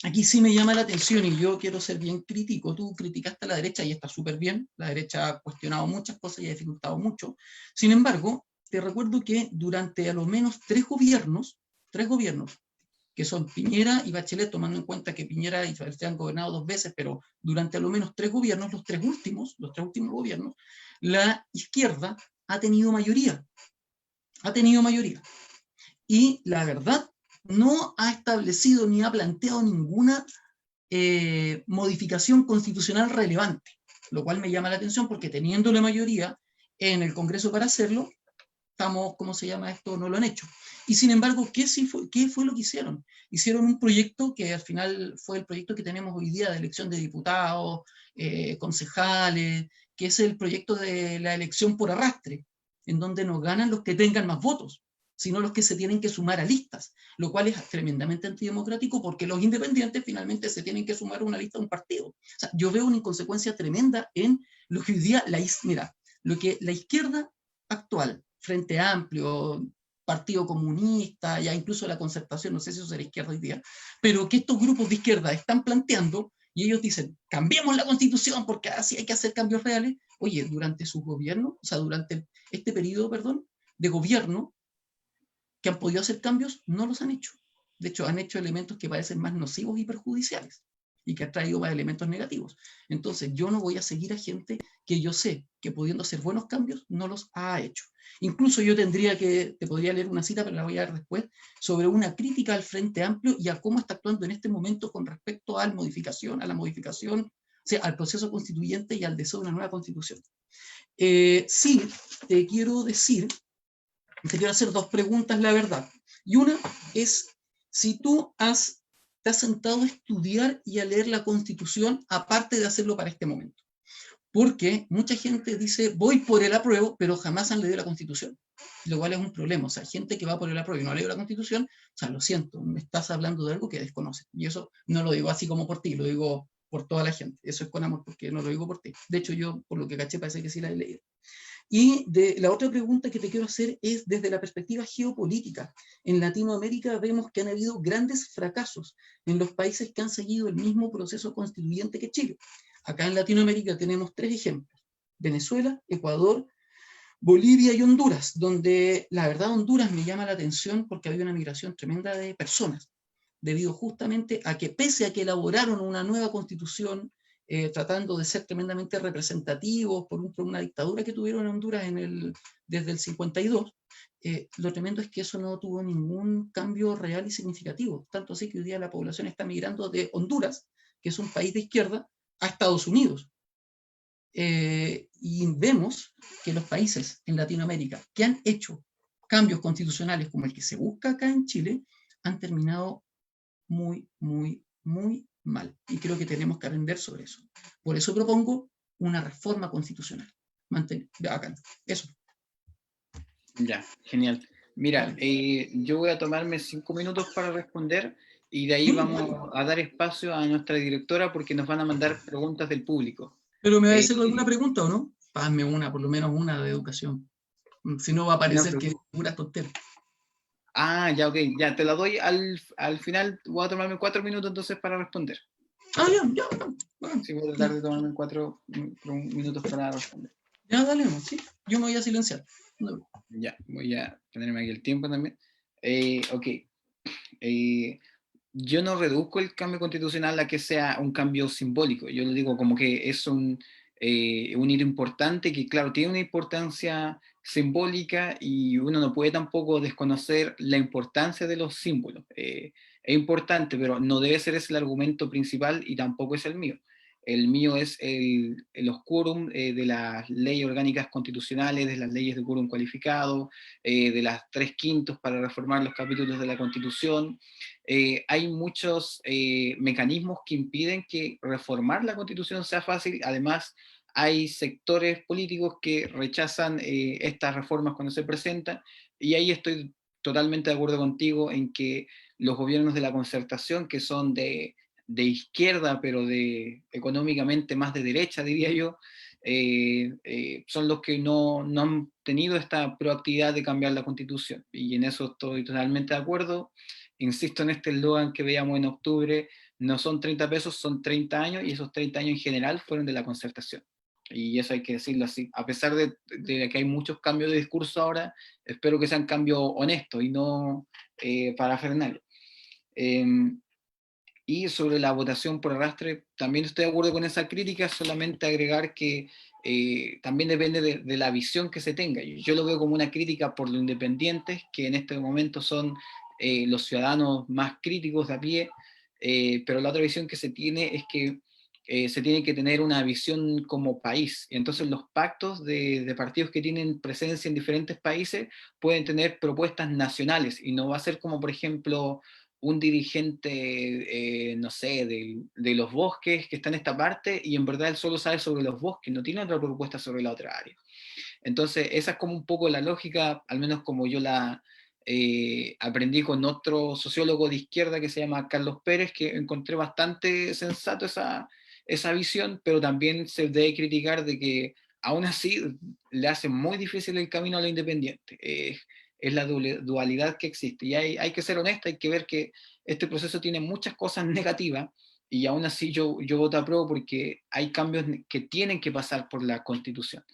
aquí sí me llama la atención y yo quiero ser bien crítico. Tú criticaste a la derecha y está súper bien. La derecha ha cuestionado muchas cosas y ha dificultado mucho. Sin embargo, te recuerdo que durante a lo menos tres gobiernos, que son Piñera y Bachelet, tomando en cuenta que Piñera y Bachelet han gobernado 2 veces, pero durante a lo menos 3 gobiernos, los tres últimos gobiernos, la izquierda ha tenido mayoría. Y la verdad, no ha establecido ni ha planteado ninguna modificación constitucional relevante, lo cual me llama la atención porque teniendo la mayoría en el Congreso para hacerlo, ¿cómo se llama esto? No lo han hecho. Y sin embargo, ¿qué fue lo que hicieron? Hicieron un proyecto que al final fue el proyecto que tenemos hoy día de elección de diputados, concejales, que es el proyecto de la elección por arrastre, en donde no ganan los que tengan más votos, sino los que se tienen que sumar a listas, lo cual es tremendamente antidemocrático porque los independientes finalmente se tienen que sumar a una lista de un partido. O sea, yo veo una inconsecuencia tremenda en lo que hoy día lo que la izquierda actual, Frente Amplio, Partido Comunista, ya incluso la Concertación, no sé si eso será izquierda hoy día, pero que estos grupos de izquierda están planteando y ellos dicen, cambiemos la Constitución porque así hay que hacer cambios reales. Oye, durante su gobierno, o sea, durante este periodo, perdón, de gobierno, que han podido hacer cambios, no los han hecho. De hecho, han hecho elementos que parecen más nocivos y perjudiciales y que han traído más elementos negativos. Entonces, yo no voy a seguir a gente que yo sé que pudiendo hacer buenos cambios, no los ha hecho. Incluso yo te podría leer una cita, pero la voy a dar después, sobre una crítica al Frente Amplio y a cómo está actuando en este momento con respecto a la modificación, o sea, al proceso constituyente y al deseo de una nueva constitución. Sí, te quiero hacer 2 preguntas, la verdad. Y una es, si tú te has sentado a estudiar y a leer la Constitución, aparte de hacerlo para este momento. Porque mucha gente dice, voy por el apruebo, pero jamás han leído la Constitución. Lo cual es un problema. O sea, gente que va por el apruebo y no ha leído la Constitución, o sea, lo siento, me estás hablando de algo que desconoces. Y eso no lo digo así como por ti, lo digo por toda la gente. Eso es con amor, porque no lo digo por ti. De hecho, yo, por lo que caché, parece que sí la he leído. Y la otra pregunta que te quiero hacer es desde la perspectiva geopolítica. En Latinoamérica vemos que han habido grandes fracasos en los países que han seguido el mismo proceso constituyente que Chile. Acá en Latinoamérica tenemos 3 ejemplos: Venezuela, Ecuador, Bolivia y Honduras, donde la verdad Honduras me llama la atención porque había una migración tremenda de personas, debido justamente a que pese a que elaboraron una nueva constitución, tratando de ser tremendamente representativos por una dictadura que tuvieron en Honduras desde el 52, lo tremendo es que eso no tuvo ningún cambio real y significativo, tanto así que hoy día la población está migrando de Honduras, que es un país de izquierda, a Estados Unidos. Y vemos que los países en Latinoamérica que han hecho cambios constitucionales como el que se busca acá en Chile, han terminado muy, muy, muy mal. Y creo que tenemos que aprender sobre eso. Por eso propongo una reforma constitucional. Bacán. Eso.
Ya, genial. Mira, yo voy a tomarme 5 minutos para responder y de ahí vamos a dar espacio a nuestra directora porque nos van a mandar preguntas del público.
¿Pero me va a hacer alguna pregunta o no? Hazme una, por lo menos una de educación. Si no va a parecer que es pura tontería.
Ah, ya, ok, ya, te la doy al final, voy a tomarme 4 minutos entonces para responder.
Ah, ya.
Bueno. Sí, voy a tratar de tomarme 4 minutos para responder.
Ya, dale, sí, yo me voy a silenciar. No.
Ya, voy a ponerme aquí el tiempo también. Ok. Yo no reduzco el cambio constitucional a que sea un cambio simbólico. Yo lo digo como que es un hito importante que, claro, tiene una importancia simbólica y uno no puede tampoco desconocer la importancia de los símbolos. Es importante, pero no debe ser ese el argumento principal y tampoco es el mío. El mío es los quórum de las leyes orgánicas constitucionales, de las leyes de quórum cualificado, de las 3/5 para reformar los capítulos de la Constitución. Hay muchos mecanismos que impiden que reformar la Constitución sea fácil. Además, hay sectores políticos que rechazan estas reformas cuando se presentan, y ahí estoy totalmente de acuerdo contigo en que los gobiernos de la concertación, que son de izquierda, pero económicamente más de derecha, diría yo, son los que no han tenido esta proactividad de cambiar la Constitución. Y en eso estoy totalmente de acuerdo. Insisto en este eslogan que veíamos en octubre: no son 30 pesos, son 30 años, y esos 30 años en general fueron de la concertación. Y eso hay que decirlo así. A pesar de que hay muchos cambios de discurso ahora, espero que sean cambios honestos y no parafernales. Y sobre la votación por arrastre, también estoy de acuerdo con esa crítica, solamente agregar que también depende de la visión que se tenga. Yo lo veo como una crítica por los independientes, que en este momento son los ciudadanos más críticos de a pie, pero la otra visión que se tiene es que se tiene que tener una visión como país. Y entonces los pactos de partidos que tienen presencia en diferentes países pueden tener propuestas nacionales, y no va a ser como, por ejemplo, un dirigente, no sé, de los bosques que está en esta parte, y en verdad él solo sabe sobre los bosques, no tiene otra propuesta sobre la otra área. Entonces, esa es como un poco la lógica, al menos como yo la aprendí con otro sociólogo de izquierda que se llama Carlos Pérez, que encontré bastante sensato esa visión, pero también se debe criticar de que aún así le hace muy difícil el camino a lo independiente. Es la dualidad que existe, y hay que ser honesto, hay que ver que este proceso tiene muchas cosas negativas, y aún así yo voto a prueba porque hay cambios que tienen que pasar por la Constitución.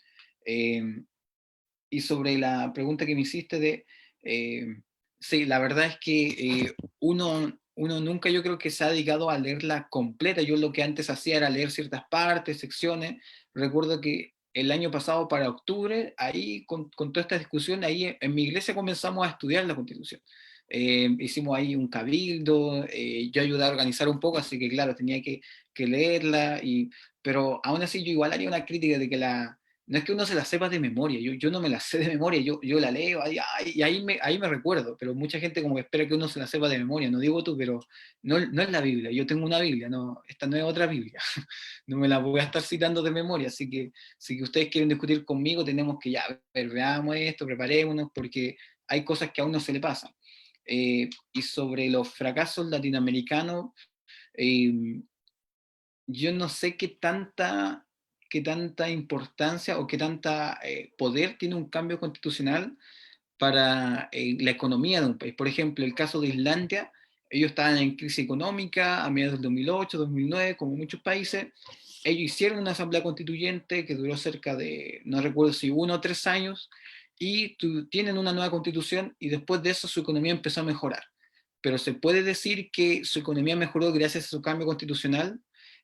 Eh, y sobre la pregunta que me hiciste eh, sí, la verdad es que uno nunca, yo creo que se ha dedicado a leerla completa. Yo lo que antes hacía era leer ciertas partes, secciones. Recuerdo que el año pasado, para octubre, ahí con toda esta discusión, ahí en mi iglesia comenzamos a estudiar la Constitución. Hicimos ahí un cabildo, yo ayudé a organizar un poco, así que claro, tenía que leerla, pero aún así yo igual haría una crítica de que no es que uno se la sepa de memoria, yo no me la sé de memoria, yo la leo y ahí me recuerdo, pero mucha gente como que espera que uno se la sepa de memoria. No digo tú, pero no es la Biblia. Yo tengo una Biblia, no, esta no es otra Biblia. No me la voy a estar citando de memoria, así que si ustedes quieren discutir conmigo, tenemos que ya, veamos esto, preparémonos, porque hay cosas que a uno se le pasan. Y sobre los fracasos latinoamericanos, eh, yo no sé qué tanta importancia o qué tanta poder tiene un cambio constitucional para la economía de un país. Por ejemplo, el caso de Islandia: ellos estaban en crisis económica a mediados del 2008, 2009, como muchos países. Ellos hicieron una asamblea constituyente que duró cerca de, no recuerdo si 1 o 3 años, y tienen una nueva constitución, y después de eso su economía empezó a mejorar. Pero se puede decir que su economía mejoró gracias a su cambio constitucional.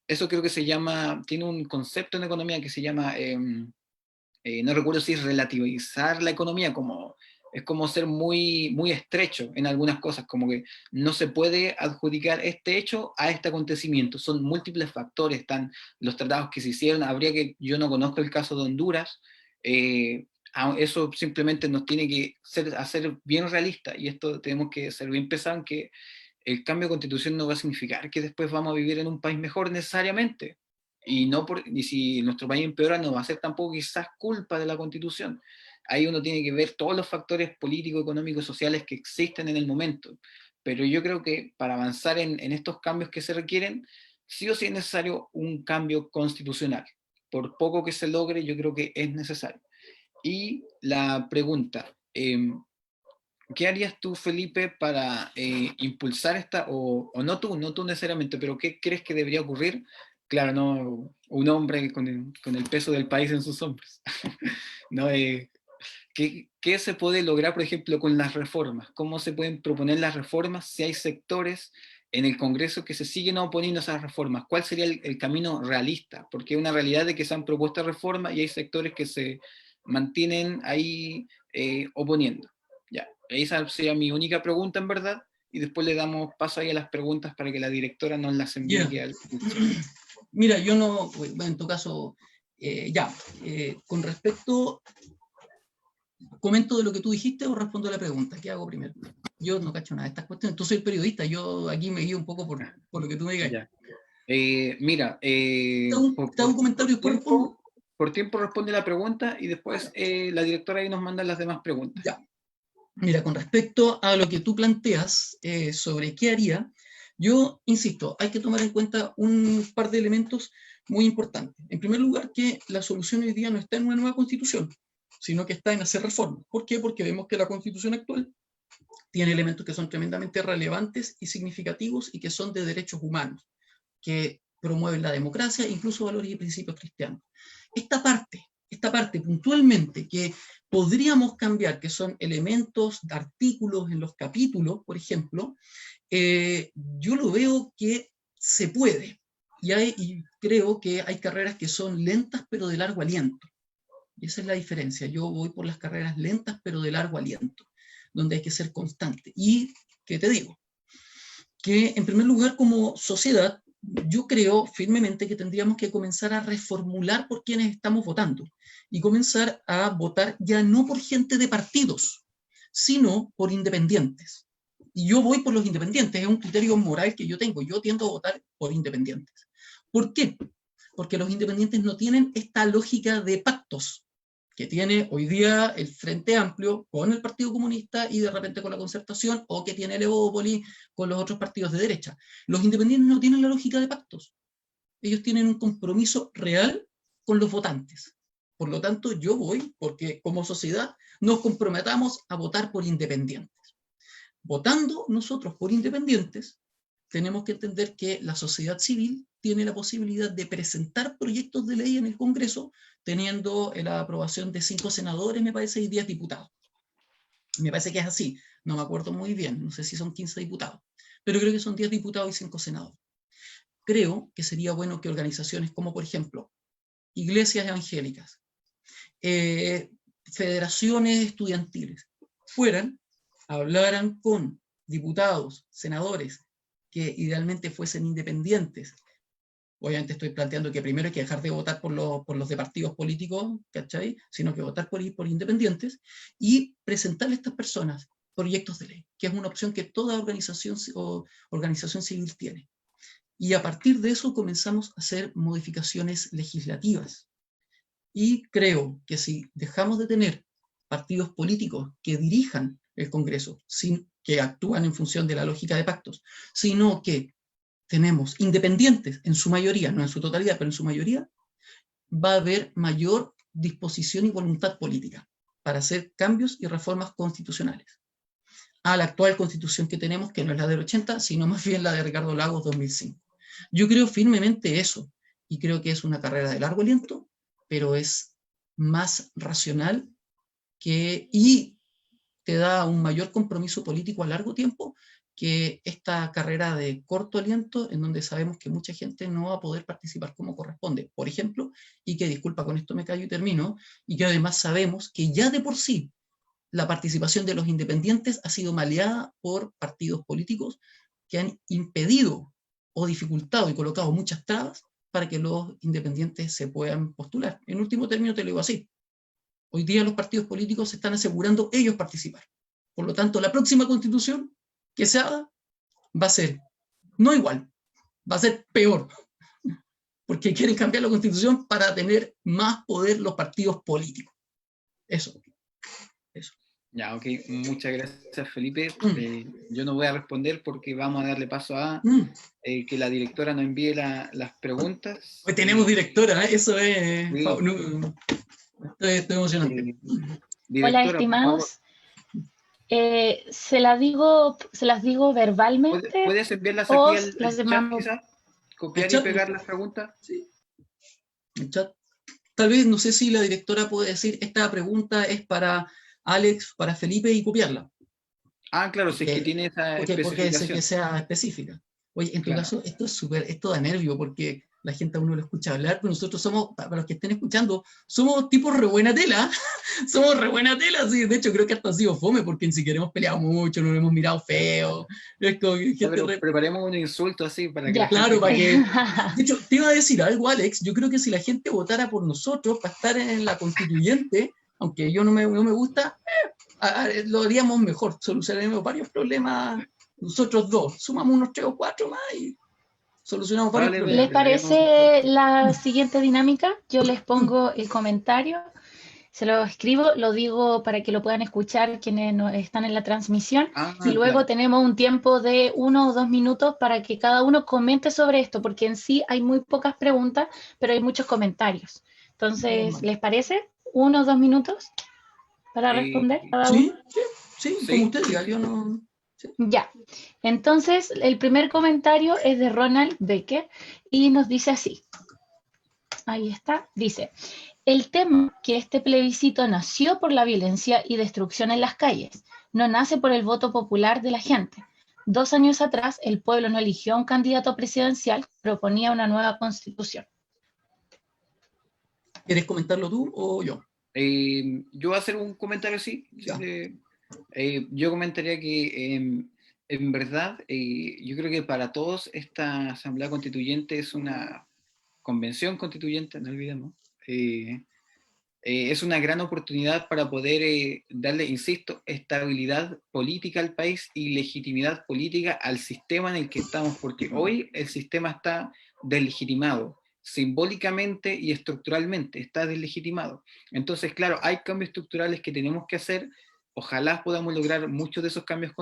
Eso creo que se llama, tiene un concepto en economía que se llama, no recuerdo si es relativizar la economía, es como ser muy, muy estrecho en algunas cosas, como que no se puede adjudicar este hecho a este acontecimiento. Son múltiples factores, están los tratados que se hicieron. Yo no conozco el caso de Honduras, eso simplemente nos tiene que hacer bien realista, y esto tenemos que ser bien pesados, que el cambio de constitución no va a significar que después vamos a vivir en un país mejor necesariamente. Y si nuestro país empeora, no va a ser tampoco quizás culpa de la constitución. Ahí uno tiene que ver todos los factores políticos, económicos, sociales que existen en el momento. Pero yo creo que para avanzar en estos cambios que se requieren, sí o sí es necesario un cambio constitucional. Por poco que se logre, yo creo que es necesario. Y la pregunta, ¿qué harías tú, Felipe, para impulsar o no tú necesariamente, pero qué crees que debería ocurrir? Claro, no un hombre con el peso del país en sus hombros. ¿No? ¿Qué se puede lograr, por ejemplo, con las reformas? ¿Cómo se pueden proponer las reformas si hay sectores en el Congreso que se siguen oponiendo a esas reformas. ¿Cuál sería el camino realista? Porque es una realidad de que se han propuesto reformas y hay sectores que se mantienen ahí oponiendo. Ya, esa sería mi única pregunta en verdad, y después le damos paso ahí a las preguntas para que la directora nos las envíe.
Yeah. Mira, yo no, bueno, en tu caso, con respecto, ¿comento de lo que tú dijiste o respondo a la pregunta? ¿Qué hago primero? Yo no cacho nada de estas cuestiones, tú soy el periodista, yo aquí me guío un poco por lo que tú me digas.
Mira,
¿Te hago un comentario y después respondo?
Por tiempo responde la pregunta y después la directora ahí nos manda las demás preguntas.
Ya. Mira, con respecto a lo que tú planteas sobre qué haría, yo insisto, hay que tomar en cuenta un par de elementos muy importantes. En primer lugar, que la solución hoy día no está en una nueva constitución, sino que está en hacer reformas. ¿Por qué? Porque vemos que la constitución actual tiene elementos que son tremendamente relevantes y significativos y que son de derechos humanos, que promueven la democracia, incluso valores y principios cristianos. Esta parte puntualmente que podríamos cambiar, que son elementos, artículos en los capítulos, por ejemplo, yo lo veo que se puede. Y creo que hay carreras que son lentas pero de largo aliento. Y esa es la diferencia. Yo voy por las carreras lentas pero de largo aliento, donde hay que ser constante. Y, ¿qué te digo? Que en primer lugar, como sociedad, yo creo firmemente que tendríamos que comenzar a reformular por quienes estamos votando y comenzar a votar ya no por gente de partidos, sino por independientes. Y yo voy por los independientes, es un criterio moral que yo tengo. Yo tiendo a votar por independientes. ¿Por qué? Porque los independientes no tienen esta lógica de pactos que tiene hoy día el Frente Amplio con el Partido Comunista y de repente con la Concertación, o que tiene el Evópoli con los otros partidos de derecha. Los independientes no tienen la lógica de pactos. Ellos tienen un compromiso real con los votantes. Por lo tanto, yo voy porque como sociedad nos comprometamos a votar por independientes. Votando nosotros por independientes, tenemos que entender que la sociedad civil tiene la posibilidad de presentar proyectos de ley en el Congreso, teniendo la aprobación de 5 senadores, me parece, y 10 diputados. Me parece que es así, no me acuerdo muy bien, no sé si son 15 diputados, pero creo que son 10 diputados y 5 senadores. Creo que sería bueno que organizaciones como, por ejemplo, iglesias evangélicas, federaciones estudiantiles, hablaran con diputados, senadores, que idealmente fuesen independientes. Obviamente estoy planteando que primero hay que dejar de votar por los de partidos políticos, ¿cachai? Sino que votar por independientes y presentarle a estas personas proyectos de ley, que es una opción que toda organización civil tiene. Y a partir de eso comenzamos a hacer modificaciones legislativas. Y creo que si dejamos de tener partidos políticos que dirijan el Congreso, que actúan en función de la lógica de pactos, sino que tenemos independientes en su mayoría, no en su totalidad, pero en su mayoría, va a haber mayor disposición y voluntad política para hacer cambios y reformas constitucionales a la actual constitución que tenemos, que no es la del 80, sino más bien la de Ricardo Lagos 2005. Yo creo firmemente eso, y creo que es una carrera de largo aliento, pero es más racional y te da un mayor compromiso político a largo tiempo que esta carrera de corto aliento, en donde sabemos que mucha gente no va a poder participar como corresponde, por ejemplo, y que, disculpa, con esto me callo y termino, y que además sabemos que ya de por sí la participación de los independientes ha sido maleada por partidos políticos que han impedido o dificultado y colocado muchas trabas para que los independientes se puedan postular. En último término te lo digo así. Hoy día los partidos políticos se están asegurando ellos participar. Por lo tanto, la próxima constitución que se haga va a ser no igual, va a ser peor, porque quieren cambiar la constitución para tener más poder los partidos políticos. Eso.
Ya, ok, muchas gracias, Felipe. Yo no voy a responder porque vamos a darle paso a que la directora nos envíe las preguntas.
Hoy tenemos directora, eso es... Sí. Estoy emocionante.
Hola, estimados. Se las digo verbalmente.
¿Puedes enviarlas aquí al
chat,
quizás? ¿Copiar y pegar las preguntas?
Sí. El chat. Tal vez, no sé si la directora puede decir, esta pregunta es para Alex, para Felipe, y copiarla.
Ah, claro, si es que tiene esa especificación.
Porque que sea específica. Oye, en tu caso, esto da nervio, porque la gente a uno lo escucha hablar, pero nosotros somos, para los que estén escuchando, somos tipos re buena tela, somos re buena tela, sí, de hecho creo que hasta ha sido fome, porque ni siquiera hemos peleado mucho, no nos hemos mirado feo, es como que gente
preparemos un insulto así, para que
ya, claro, para que... De hecho, te iba a decir algo, Alex, yo creo que si la gente votara por nosotros para estar en la constituyente, aunque yo no me gusta, lo haríamos mejor, solucionaríamos varios problemas nosotros dos, sumamos unos 3 o 4 más y solucionamos varios problemas.
¿Les parece la siguiente dinámica? Yo les pongo el comentario, se lo escribo, lo digo para que lo puedan escuchar quienes no están en la transmisión, y luego tenemos un tiempo de 1 o 2 minutos para que cada uno comente sobre esto, porque en sí hay muy pocas preguntas, pero hay muchos comentarios. Entonces, ¿les parece? 1 o 2 minutos para responder cada uno.
Sí, como usted diga, yo no... Sí.
Ya, entonces el primer comentario es de Ronald Becker y nos dice así, ahí está, dice: el tema que este plebiscito nació por la violencia y destrucción en las calles, no nace por el voto popular de la gente. 2 años atrás el pueblo no eligió a un candidato presidencial, proponía una nueva constitución.
¿Quieres comentarlo tú o yo?
Yo voy a hacer un comentario así. Yo comentaría que en verdad yo creo que para todos esta asamblea constituyente es una convención constituyente, no olvidemos, es una gran oportunidad para poder darle, insisto, estabilidad política al país y legitimidad política al sistema en el que estamos, porque hoy el sistema está deslegitimado, simbólicamente y estructuralmente está deslegitimado. Entonces, claro, hay cambios estructurales que tenemos que hacer. Ojalá podamos lograr muchos de esos cambios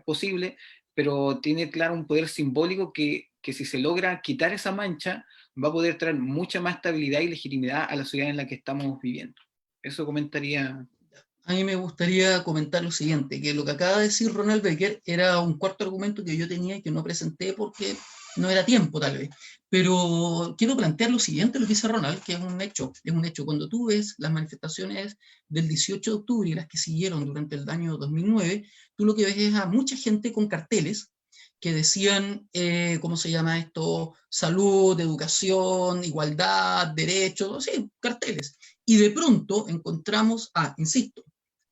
posibles, pero tiene claro un poder simbólico que si se logra quitar esa mancha, va a poder traer mucha más estabilidad y legitimidad a la sociedad en la que estamos viviendo. Eso comentaría.
A mí me gustaría comentar lo siguiente, que lo que acaba de decir Ronald Becker era un cuarto argumento que yo tenía y que no presenté porque no era tiempo tal vez, pero quiero plantear lo siguiente, lo que dice Ronald, que es un hecho. Cuando tú ves las manifestaciones del 18 de octubre y las que siguieron durante el año 2009, tú lo que ves es a mucha gente con carteles que decían, ¿cómo se llama esto? Salud, educación, igualdad, derechos, sí, carteles. Y de pronto encontramos insisto,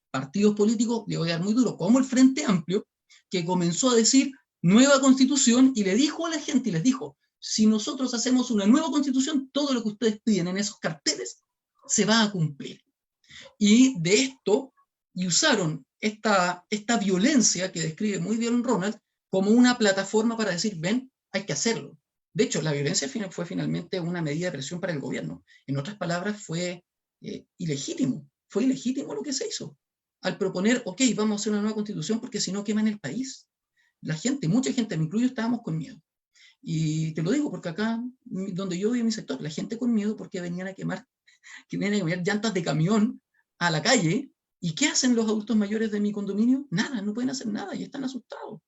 partidos políticos, le voy a dar muy duro, como el Frente Amplio, que comenzó a decir nueva constitución y le dijo a la gente, y les dijo, si nosotros hacemos una nueva constitución, todo lo que ustedes piden en esos carteles se va a cumplir. Y de esto, y usaron esta violencia que describe muy bien Ronald, como una plataforma para decir, ven, hay que hacerlo. De hecho, la violencia fue finalmente una medida de presión para el gobierno. En otras palabras, fue ilegítimo. Fue ilegítimo lo que se hizo. Al proponer, ok, vamos a hacer una nueva constitución porque si no queman el país. La gente, mucha gente, me incluyo, estábamos con miedo. Y te lo digo porque acá, donde yo vivo en mi sector, la gente con miedo porque venían a quemar llantas de camión a la calle. ¿Y qué hacen los adultos mayores de mi condominio? Nada, no pueden hacer nada y están asustados.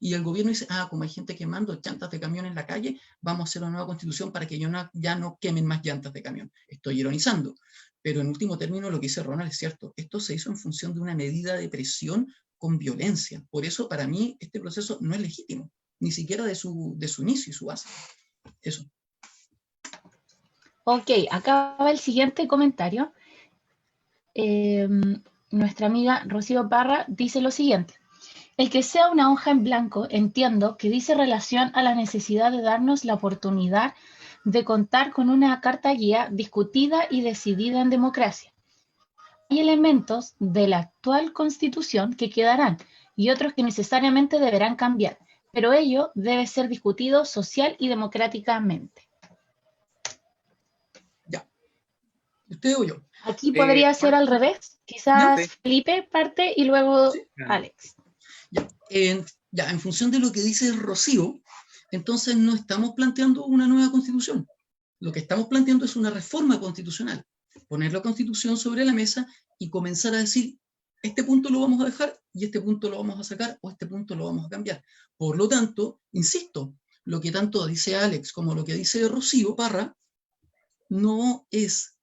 Y el gobierno dice, como hay gente quemando llantas de camión en la calle, vamos a hacer una nueva constitución para que ya no quemen más llantas de camión. Estoy ironizando. Pero en último término lo que dice Ronald es cierto. Esto se hizo en función de una medida de presión con violencia. Por eso para mí este proceso no es legítimo, ni siquiera de su inicio y su base. Eso.
Ok, acá va el siguiente comentario. Nuestra amiga Rocío Parra dice lo siguiente: el que sea una hoja en blanco, entiendo que dice relación a la necesidad de darnos la oportunidad de contar con una carta guía discutida y decidida en democracia. Hay elementos de la actual Constitución que quedarán y otros que necesariamente deberán cambiar, pero ello debe ser discutido social y democráticamente.
Ya. ¿Usted o yo?
Aquí podría ser al revés. Quizás Felipe parte y luego Alex.
Ya, en función de lo que dice Rocío, entonces no estamos planteando una nueva constitución. Lo que estamos planteando es una reforma constitucional. Poner la constitución sobre la mesa y comenzar a decir, este punto lo vamos a dejar y este punto lo vamos a sacar o este punto lo vamos a cambiar. Por lo tanto, insisto, lo que tanto dice Alex como lo que dice Rocío Parra no es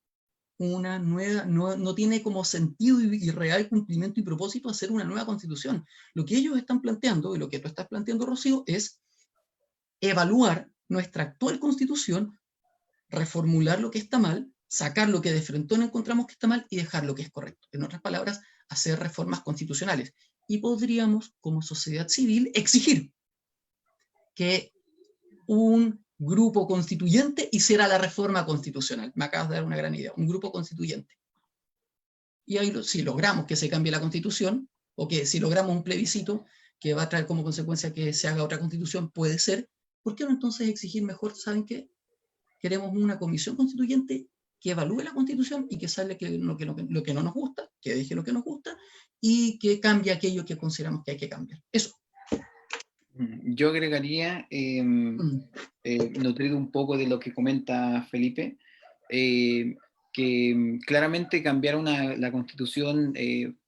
una nueva, no tiene como sentido y real cumplimiento y propósito hacer una nueva constitución. Lo que ellos están planteando, y lo que tú estás planteando, Rocío, es evaluar nuestra actual constitución, reformular lo que está mal, sacar lo que de frente encontramos que está mal y dejar lo que es correcto. En otras palabras, hacer reformas constitucionales. Y podríamos, como sociedad civil, exigir que un grupo constituyente hiciera la reforma constitucional. Me acabas de dar una gran idea, un grupo constituyente. Y ahí, si logramos que se cambie la constitución, o que si logramos un plebiscito que va a traer como consecuencia que se haga otra constitución, puede ser, ¿por qué no entonces exigir mejor? ¿Saben qué? Queremos una comisión constituyente que evalúe la constitución y que sale lo que no nos gusta, que deje lo que nos gusta y que cambie aquello que consideramos que hay que cambiar. Eso.
Yo agregaría, nutrido un poco de lo que comenta Felipe, que claramente cambiar la constitución,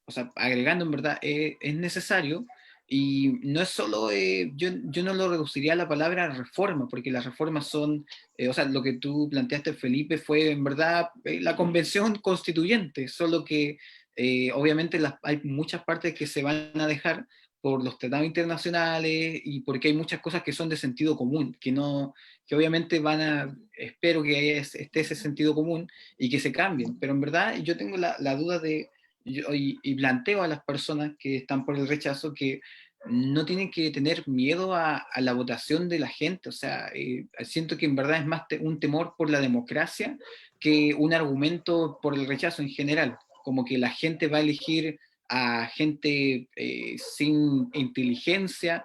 o sea, agregando en verdad, es necesario, y no es solo, yo no lo reduciría a la palabra reforma, porque las reformas son, o sea, lo que tú planteaste, Felipe, fue en verdad la convención constituyente, solo que obviamente hay muchas partes que se van a dejar por los tratados internacionales y porque hay muchas cosas que son de sentido común, que obviamente espero que esté ese sentido común y que se cambien, pero en verdad yo tengo la duda y planteo a las personas que están por el rechazo que no tienen que tener miedo a la votación de la gente, o sea, siento que en verdad es más un temor por la democracia que un argumento por el rechazo en general, como que la gente va a elegir a gente sin inteligencia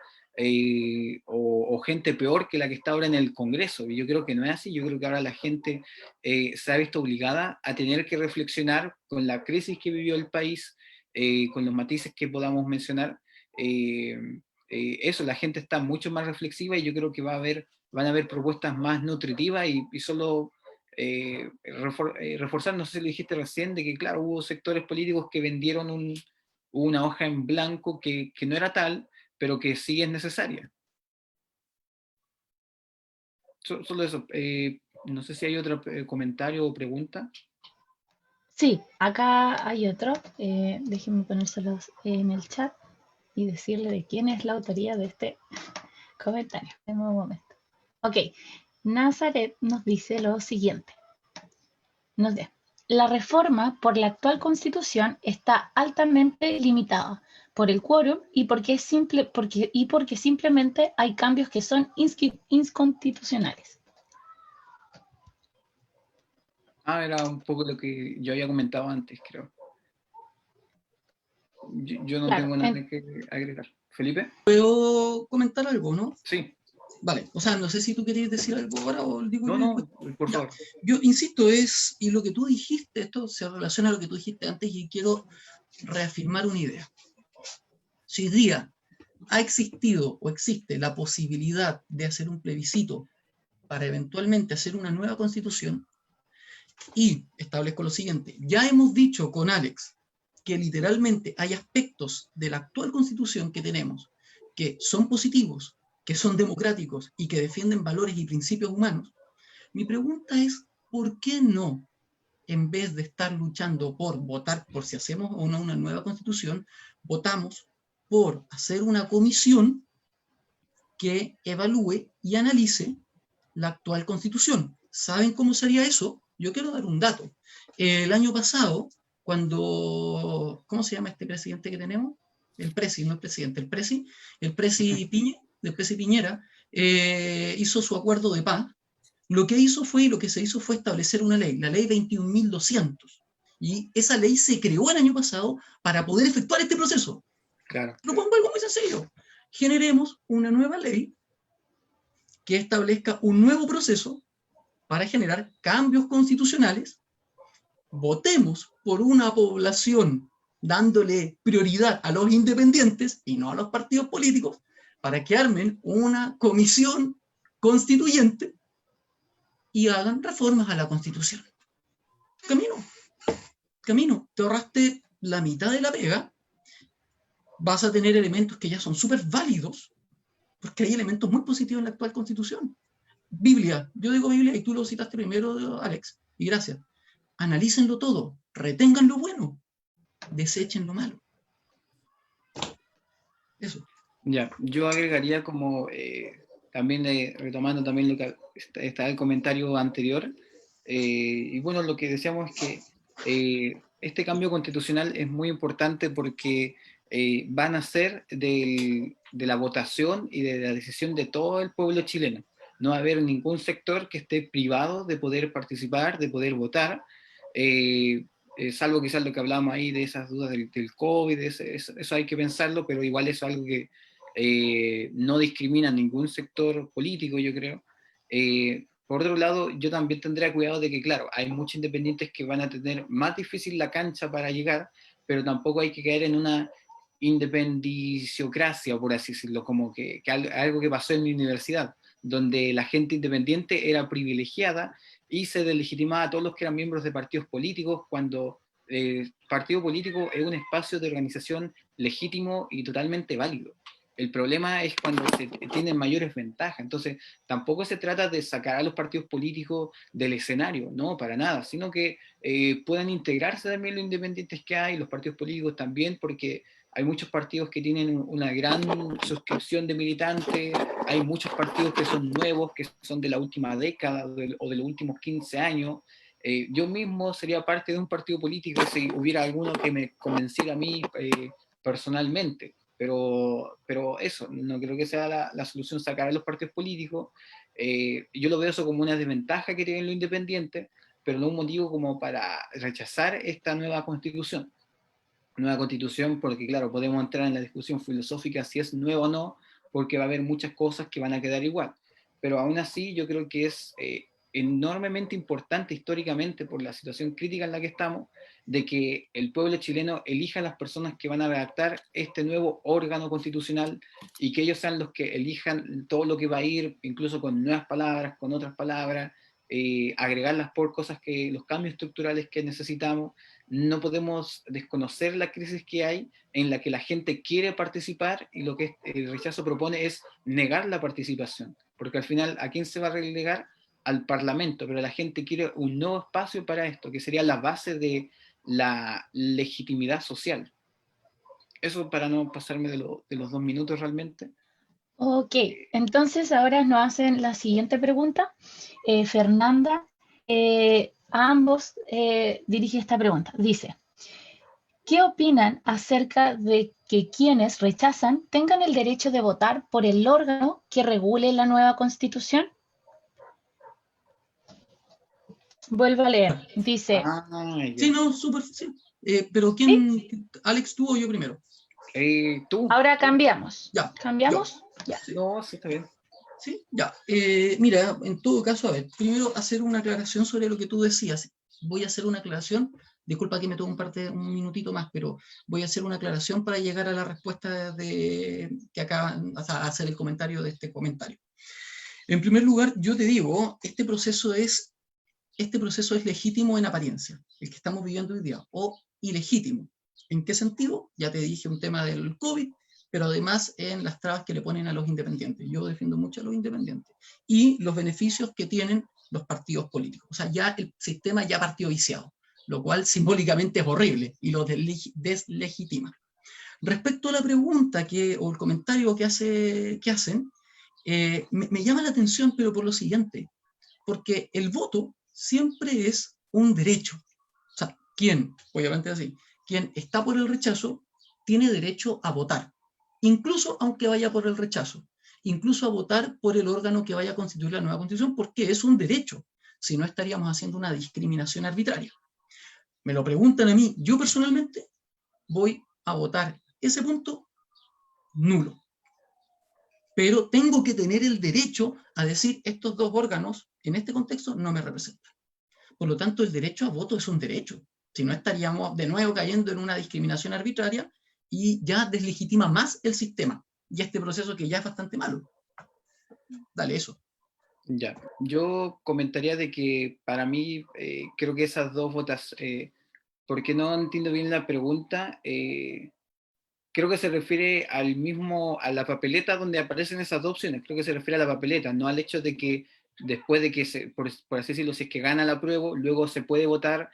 o gente peor que la que está ahora en el Congreso. Y yo creo que no es así, yo creo que ahora la gente se ha visto obligada a tener que reflexionar con la crisis que vivió el país, con los matices que podamos mencionar. Eso, la gente está mucho más reflexiva y yo creo que van a haber propuestas más nutritivas y solo reforzar, no sé si lo dijiste recién, de que claro, hubo sectores políticos que vendieron una hoja en blanco que no era tal, pero que sí es necesaria. Solo eso. No sé si hay otro comentario o pregunta.
Sí, acá hay otro. Déjenme ponérselos en el chat y decirle de quién es la autoría de este comentario. En un momento. Ok, Nazaret nos dice lo siguiente. Nos dice, la reforma por la actual constitución está altamente limitada por el quórum y porque simplemente hay cambios que son inconstitucionales.
Era un poco lo que yo había comentado antes, creo. Yo no tengo nada que agregar. ¿Felipe?
¿Puedo comentar algo, no?
Sí.
Vale, o sea, no sé si tú querías decir algo ahora o digo yo.
No, por favor.
Yo insisto, y lo que tú dijiste, esto se relaciona a lo que tú dijiste antes y quiero reafirmar una idea. Si hoy día ha existido o existe la posibilidad de hacer un plebiscito para eventualmente hacer una nueva constitución, y establezco lo siguiente, ya hemos dicho con Alex que literalmente hay aspectos de la actual constitución que tenemos que son positivos, que son democráticos y que defienden valores y principios humanos. Mi pregunta es, ¿por qué no, en vez de estar luchando por votar por si hacemos o no una nueva constitución, votamos por hacer una comisión que evalúe y analice la actual constitución? ¿Saben cómo sería eso? Yo quiero dar un dato. El año pasado, cuando, ¿cómo se llama este presidente que tenemos? El presi, no el presidente, el presi Piñera, hizo su acuerdo de paz. Lo que se hizo fue establecer una ley, la ley 21.200. Y esa ley se creó el año pasado para poder efectuar este proceso.
Claro.
Propongo algo muy sencillo. Generemos una nueva ley que establezca un nuevo proceso para generar cambios constitucionales. Votemos por una población dándole prioridad a los independientes y no a los partidos políticos para que armen una comisión constituyente y hagan reformas a la Constitución. Camino, te ahorraste la mitad de la pega, vas a tener elementos que ya son súper válidos, porque hay elementos muy positivos en la actual Constitución. Biblia, yo digo Biblia y tú lo citaste primero, Alex, y gracias. analícenlo todo, retengan lo bueno, desechen lo malo. Eso.
Ya, yo agregaría como, también retomando también lo que está el comentario anterior, y bueno, lo que decíamos es que este cambio constitucional es muy importante porque van a ser de la votación y de la decisión de todo el pueblo chileno. No va a haber ningún sector que esté privado de poder participar, de poder votar, salvo quizás lo que hablábamos ahí de esas dudas del COVID, eso hay que pensarlo, pero igual es algo que no discrimina a ningún sector político, yo creo. Por otro lado, yo también tendría cuidado de que, claro, hay muchos independientes que van a tener más difícil la cancha para llegar, pero tampoco hay que caer en una independiciocracia, por así decirlo, como que algo que pasó en mi universidad, donde la gente independiente era privilegiada y se deslegitimaba a todos los que eran miembros de partidos políticos cuando partido político es un espacio de organización legítimo y totalmente válido. El problema es cuando se tienen mayores ventajas. Entonces, tampoco se trata de sacar a los partidos políticos del escenario, no, para nada, sino que puedan integrarse también los independientes que hay, los partidos políticos también, porque hay muchos partidos que tienen una gran suscripción de militantes, hay muchos partidos que son nuevos, que son de la última década o de los últimos 15 años. Yo mismo sería parte de un partido político si hubiera alguno que me convenciera a mí personalmente. Pero eso, no creo que sea la solución sacar a los partidos políticos. Yo lo veo eso como una desventaja que tienen los independientes, pero no un motivo como para rechazar esta nueva constitución. Nueva constitución porque, claro, podemos entrar en la discusión filosófica si es nuevo o no, porque va a haber muchas cosas que van a quedar igual. Pero aún así yo creo que es enormemente importante históricamente por la situación crítica en la que estamos, de que el pueblo chileno elija a las personas que van a redactar este nuevo órgano constitucional y que ellos sean los que elijan todo lo que va a ir, incluso con nuevas palabras, con otras palabras, agregarlas por cosas que los cambios estructurales que necesitamos. No podemos desconocer la crisis que hay en la que la gente quiere participar y lo que el rechazo propone es negar la participación, porque al final, ¿a quién se va a relegar? Al Parlamento, pero la gente quiere un nuevo espacio para esto, que sería la base de la legitimidad social. Eso para no pasarme de los 2 minutos realmente.
Ok, entonces ahora nos hacen la siguiente pregunta. Fernanda, a ambos dirige esta pregunta. Dice, ¿qué opinan acerca de que quienes rechazan tengan el derecho de votar por el órgano que regule la nueva constitución? Vuelvo a leer. Dice,
Sí, no, súper, sí. Pero
¿sí?
¿quién? ¿Alex, tú o yo primero?
Tú.
Ahora cambiamos.
Ya.
¿Cambiamos? Ya.
Sí.
No, sí, está bien.
Sí, ya. Mira, en todo caso, a ver, primero hacer una aclaración sobre lo que tú decías. Voy a hacer una aclaración, disculpa que me tome un minutito más, pero voy a hacer una aclaración para llegar a la respuesta de que acaban, o sea, a hacer el comentario de este comentario. En primer lugar, yo te digo, este proceso es legítimo en apariencia, el que estamos viviendo hoy día, o ilegítimo. ¿En qué sentido? Ya te dije un tema del COVID, pero además en las trabas que le ponen a los independientes. Yo defiendo mucho a los independientes. Y los beneficios que tienen los partidos políticos. O sea, ya el sistema ya partió viciado, lo cual simbólicamente es horrible y lo deslegitima. Respecto a la pregunta o el comentario que hacen, me llama la atención, pero por lo siguiente, porque el voto siempre es un derecho. O sea, obviamente así, quien está por el rechazo tiene derecho a votar, incluso aunque vaya por el rechazo, incluso a votar por el órgano que vaya a constituir la nueva constitución, porque es un derecho, si no estaríamos haciendo una discriminación arbitraria. Me lo preguntan a mí, yo personalmente voy a votar ese punto nulo. Pero tengo que tener el derecho a decir estos dos órganos, en este contexto, no me representan. Por lo tanto, el derecho a voto es un derecho. Si no, estaríamos de nuevo cayendo en una discriminación arbitraria y ya deslegitima más el sistema y este proceso que ya es bastante malo. Dale, eso.
Ya, yo comentaría de que para mí creo que esas dos votas, porque no entiendo bien la pregunta, creo que se refiere a la papeleta donde aparecen esas dos opciones, creo que se refiere a la papeleta, no al hecho de que después de que, por así decirlo, si es que gana la prueba, luego se puede votar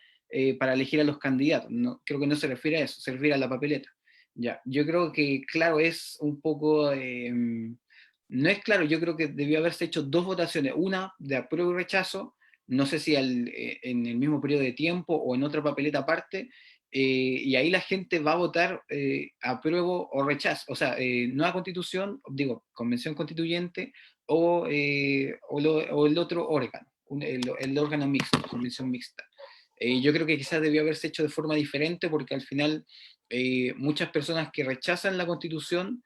para elegir a los candidatos. No, creo que no se refiere a eso, se refiere a la papeleta. Ya, yo creo que, claro, es un poco... no es claro, yo creo que debió haberse hecho dos votaciones, una de apruebo y rechazo, no sé si en el mismo periodo de tiempo o en otra papeleta aparte, y ahí la gente va a votar apruebo o rechazo, o sea, nueva constitución, digo, convención constituyente o el otro órgano, el órgano mixto, convención mixta. Yo creo que quizás debió haberse hecho de forma diferente porque al final muchas personas que rechazan la constitución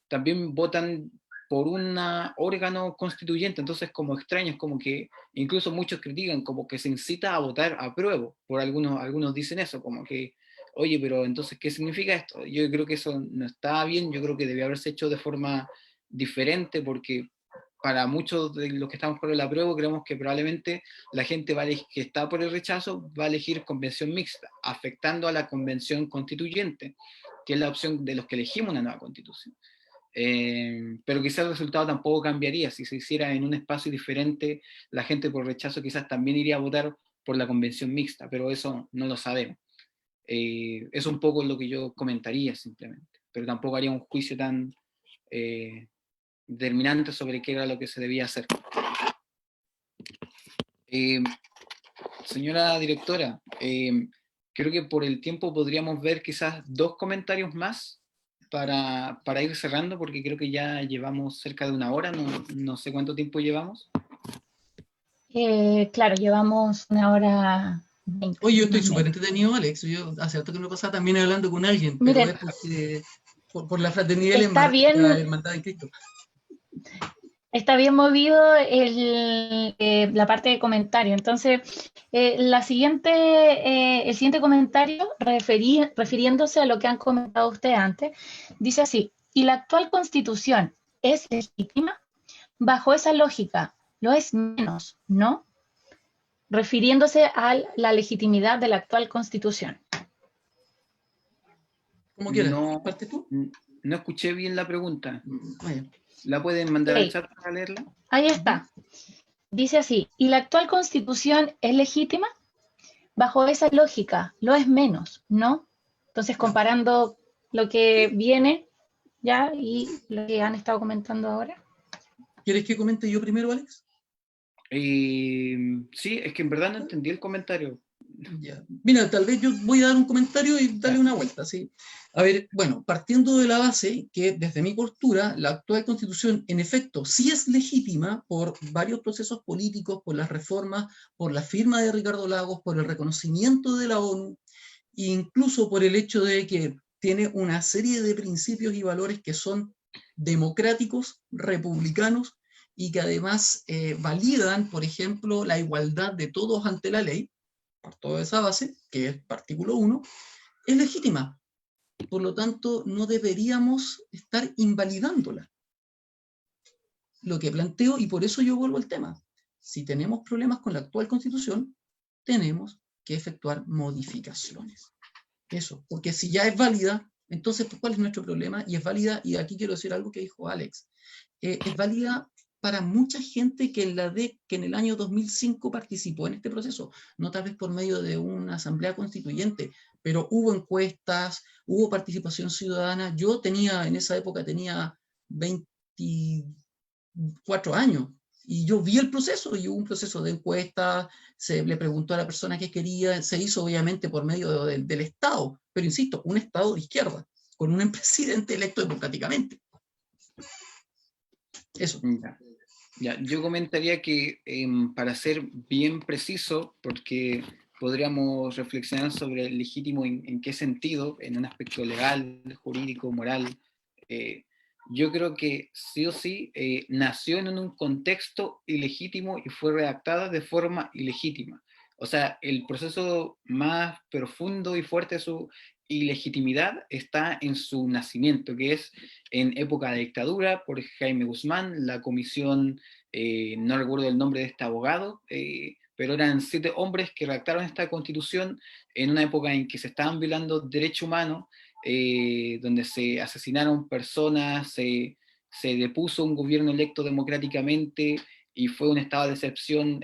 también votan por un órgano constituyente, entonces como extraño, es como que incluso muchos critican como que se incita a votar a prueba, por algunos dicen eso, como que, oye, pero entonces, ¿qué significa esto? Yo creo que eso no está bien, yo creo que debió haberse hecho de forma diferente, porque para muchos de los que estamos por el apruebo creemos que probablemente la gente que está por el rechazo va a elegir convención mixta, afectando a la convención constituyente, que es la opción de los que elegimos una nueva constitución. Pero quizás el resultado tampoco cambiaría. Si se hiciera en un espacio diferente, la gente por rechazo quizás también iría a votar por la convención mixta, pero eso no lo sabemos. Es un poco lo que yo comentaría simplemente, pero tampoco haría un juicio tan determinante sobre qué era lo que se debía hacer. Señora directora, creo que por el tiempo podríamos ver quizás dos comentarios más para ir cerrando, porque creo que ya llevamos cerca de una hora, no sé cuánto tiempo llevamos.
Claro, llevamos 1 hora 20.
Oye, yo estoy súper entretenido, Alex. Yo hace rato que no pasaba también hablando con alguien, pero
Miren,
es porque, por la fraternidad y
está
la
bien,
hermandad en Cristo.
está bien movido la parte de comentario. Entonces, el siguiente comentario, refiriéndose a lo que han comentado ustedes antes, dice así: ¿y la actual constitución es legítima? Bajo esa lógica, lo es menos, ¿no? Refiriéndose a la legitimidad de la actual constitución.
Como quieras.
No,
¿Parte tú?
no escuché bien la pregunta.
Vaya.
¿La pueden mandar al
Ok,
chat para leerla?
ahí está. Dice así: ¿y la actual constitución es legítima? Bajo esa lógica, lo es menos, ¿no? Entonces,
Ya.
comparando lo que viene ya y lo que han estado comentando ahora.
¿Quieres que comente yo primero, Alex?
Sí, es que en verdad no entendí el comentario.
Ya. Mira, tal vez yo voy a dar un comentario y darle una vuelta, ¿sí? A ver, bueno, partiendo de la base que desde mi postura, la actual constitución, en efecto, sí es legítima por varios procesos políticos, por las reformas, por la firma de Ricardo Lagos, por el reconocimiento de la ONU, e incluso por el hecho de que tiene una serie de principios y valores que son democráticos, republicanos, y que además validan, por ejemplo, la igualdad de todos ante la ley, por toda esa base, que es artículo 1, es legítima. Por lo tanto, no deberíamos estar invalidándola. Lo que planteo, y por eso yo vuelvo al tema, si tenemos problemas con la actual constitución, tenemos que efectuar modificaciones. Eso, porque si ya es válida, entonces, ¿cuál es nuestro problema? Y es válida, y aquí quiero decir algo que dijo Alex, es válida para mucha gente que en el año 2005 participó en este proceso, no tal vez por medio de una asamblea constituyente, pero hubo encuestas, hubo participación ciudadana. Yo en esa época tenía 24 años, y yo vi el proceso, y hubo un proceso de encuesta, se le preguntó a la persona qué quería, se hizo obviamente por medio del Estado, pero insisto, un Estado de izquierda, con un presidente electo democráticamente. Eso.
Ya, yo comentaría que para ser bien preciso, porque podríamos reflexionar sobre el legítimo en qué sentido, en un aspecto legal, jurídico, moral, yo creo que sí o sí nació en un contexto ilegítimo y fue redactada de forma ilegítima. O sea, el proceso más profundo y fuerte de su ilegitimidad está en su nacimiento, que es en época de dictadura por Jaime Guzmán, la comisión, no recuerdo el nombre de este abogado, pero eran 7 hombres que redactaron esta constitución en una época en que se estaban violando derechos humanos, donde se asesinaron personas, se depuso un gobierno electo democráticamente y fue un estado de excepción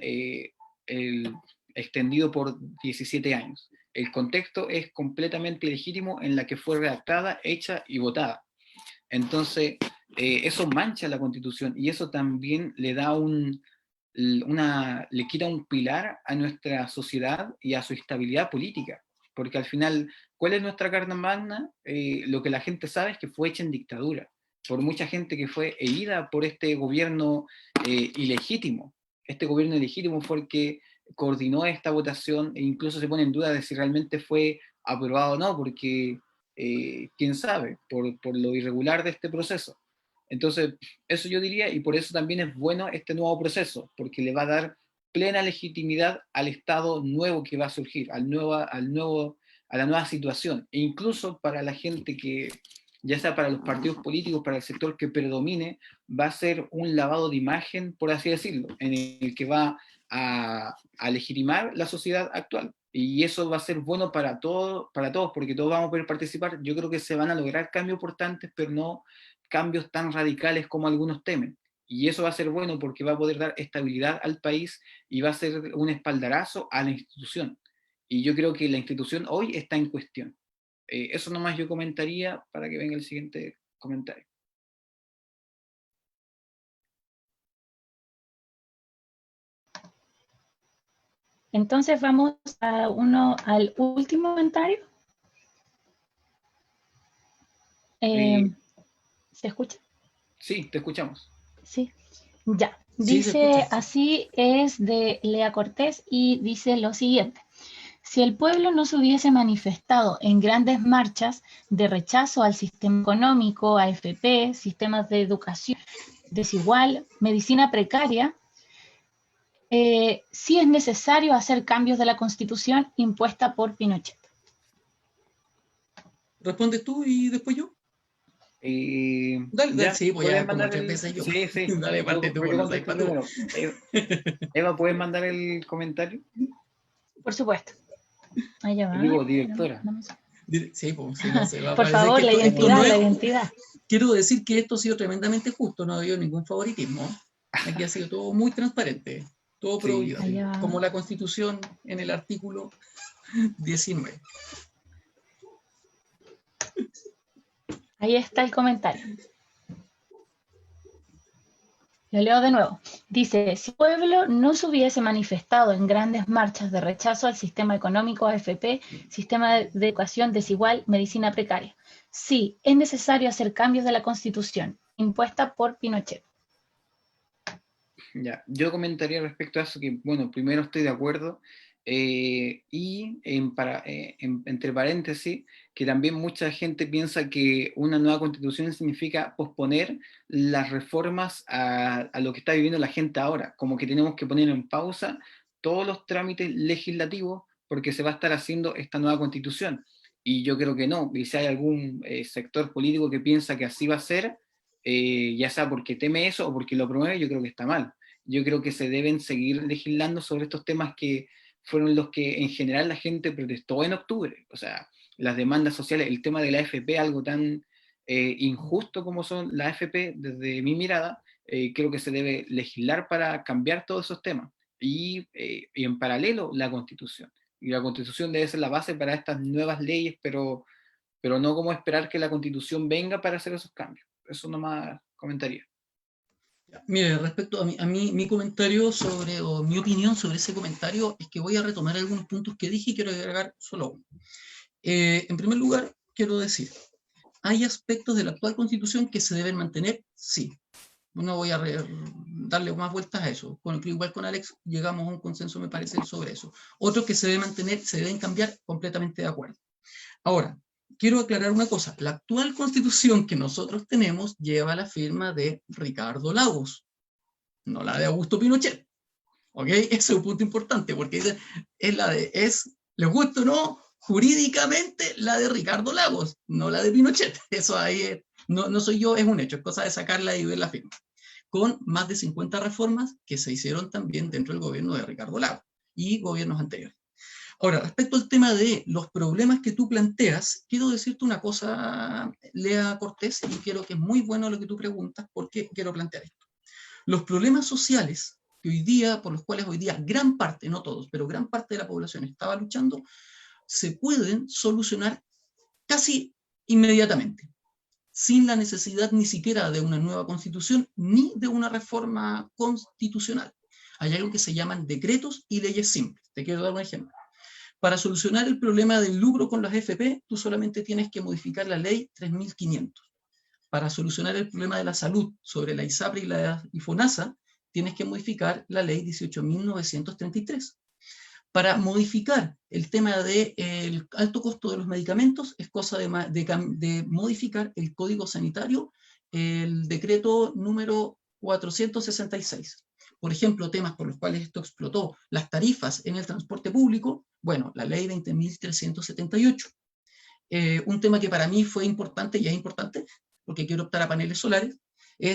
extendido por 17 años. El contexto es completamente legítimo en la que fue redactada, hecha y votada. Entonces, eso mancha la Constitución y eso también le da le quita un pilar a nuestra sociedad y a su estabilidad política. Porque al final, ¿cuál es nuestra carta magna? Lo que la gente sabe es que fue hecha en dictadura, por mucha gente que fue herida por este gobierno ilegítimo. Este gobierno ilegítimo fue el que coordinó esta votación e incluso se pone en duda de si realmente fue aprobado o no, porque quién sabe, por lo irregular de este proceso. Entonces, eso yo diría, y por eso también es bueno este nuevo proceso, porque le va a dar plena legitimidad al Estado nuevo que va a surgir, a la nueva situación, e incluso para la gente que, ya sea para los partidos políticos, para el sector que predomine, va a ser un lavado de imagen, por así decirlo, en el que va a legitimar la sociedad actual. Y eso va a ser bueno para todos, porque todos vamos a poder participar. Yo creo que se van a lograr cambios importantes, pero no cambios tan radicales como algunos temen. Y eso va a ser bueno porque va a poder dar estabilidad al país y va a ser un espaldarazo a la institución. Y yo creo que la institución hoy está en cuestión. Eso nomás yo comentaría para que venga el siguiente comentario.
Entonces vamos al último comentario. ¿Se escucha?
Sí, te escuchamos.
Sí, ya.
Sí,
Dice, así es de Lea Cortés y dice lo siguiente. Si el pueblo no se hubiese manifestado en grandes marchas de rechazo al sistema económico, AFP, sistemas de educación desigual, medicina precaria, sí es necesario hacer cambios de la Constitución impuesta por Pinochet.
¿Respondes tú y después yo? Dale, sí, pues ya como 3 veces yo. Sí, sí. Dale, parte tú, por los iPads. Eva, ¿puedes mandar el comentario?
Por supuesto. Allá va.
Digo, directora.
Sí, pues, si no se va a
por favor,
que
la identidad.
Quiero decir que esto ha sido tremendamente justo, no ha habido ningún favoritismo. Aquí ha sido todo muy transparente, todo probidad, como la Constitución en el artículo 19.
Ahí está el comentario. Lo leo de nuevo. Dice, si el pueblo no se hubiese manifestado en grandes marchas de rechazo al sistema económico AFP, sistema de educación desigual, medicina precaria, sí, es necesario hacer cambios de la Constitución, impuesta por Pinochet.
Ya, yo comentaría respecto a eso que, bueno, primero estoy de acuerdo, y entre paréntesis, que también mucha gente piensa que una nueva constitución significa posponer las reformas a lo que está viviendo la gente ahora, como que tenemos que poner en pausa todos los trámites legislativos porque se va a estar haciendo esta nueva constitución. Y yo creo que no, y si hay algún sector político que piensa que así va a ser, ya sea porque teme eso o porque lo promueve, yo creo que está mal. Yo creo que se deben seguir legislando sobre estos temas que fueron los que en general la gente protestó en octubre. O sea, las demandas sociales, el tema de la AFP, algo tan injusto como son las AFP, desde mi mirada, creo que se debe legislar para cambiar todos esos temas. Y en paralelo, la Constitución. Y la Constitución debe ser la base para estas nuevas leyes, pero no como esperar que la Constitución venga para hacer esos cambios. Eso nomás comentaría.
Mire, respecto a mí, mi comentario o mi opinión sobre ese comentario es que voy a retomar algunos puntos que dije y quiero agregar solo uno. En primer lugar, quiero decir, ¿hay aspectos de la actual Constitución que se deben mantener? Sí. No voy a darle más vueltas a eso. Igual con Alex llegamos a un consenso, me parece, sobre eso. Otros que se deben mantener, se deben cambiar, completamente de acuerdo. Ahora, quiero aclarar una cosa. La actual Constitución que nosotros tenemos lleva la firma de Ricardo Lagos, no la de Augusto Pinochet. ¿Ok? Ese es un punto importante, porque les gusta o no, jurídicamente la de Ricardo Lagos, no la de Pinochet. Eso ahí no soy yo, es un hecho, es cosa de sacarla y ver la firma. Con más de 50 reformas que se hicieron también dentro del gobierno de Ricardo Lagos y gobiernos anteriores. Ahora, respecto al tema de los problemas que tú planteas, quiero decirte una cosa, Lea Cortés, y quiero que es muy bueno lo que tú preguntas, porque quiero plantear esto. Los problemas sociales que hoy día, por los cuales hoy día gran parte, no todos, pero gran parte de la población estaba luchando, se pueden solucionar casi inmediatamente, sin la necesidad ni siquiera de una nueva constitución ni de una reforma constitucional. Hay algo que se llaman decretos y leyes simples. Te quiero dar un ejemplo. Para solucionar el problema del lucro con las FP, tú solamente tienes que modificar la ley 3500. Para solucionar el problema de la salud sobre la ISAPRE y la FONASA, tienes que modificar la ley 18.933. Para modificar el tema del alto costo de los medicamentos, es cosa de modificar el Código Sanitario, el decreto número 466. Por ejemplo, temas por los cuales esto explotó, las tarifas en el transporte público, bueno, la ley 20.378. Un tema que para mí fue importante y es importante, porque quiero optar a paneles solares,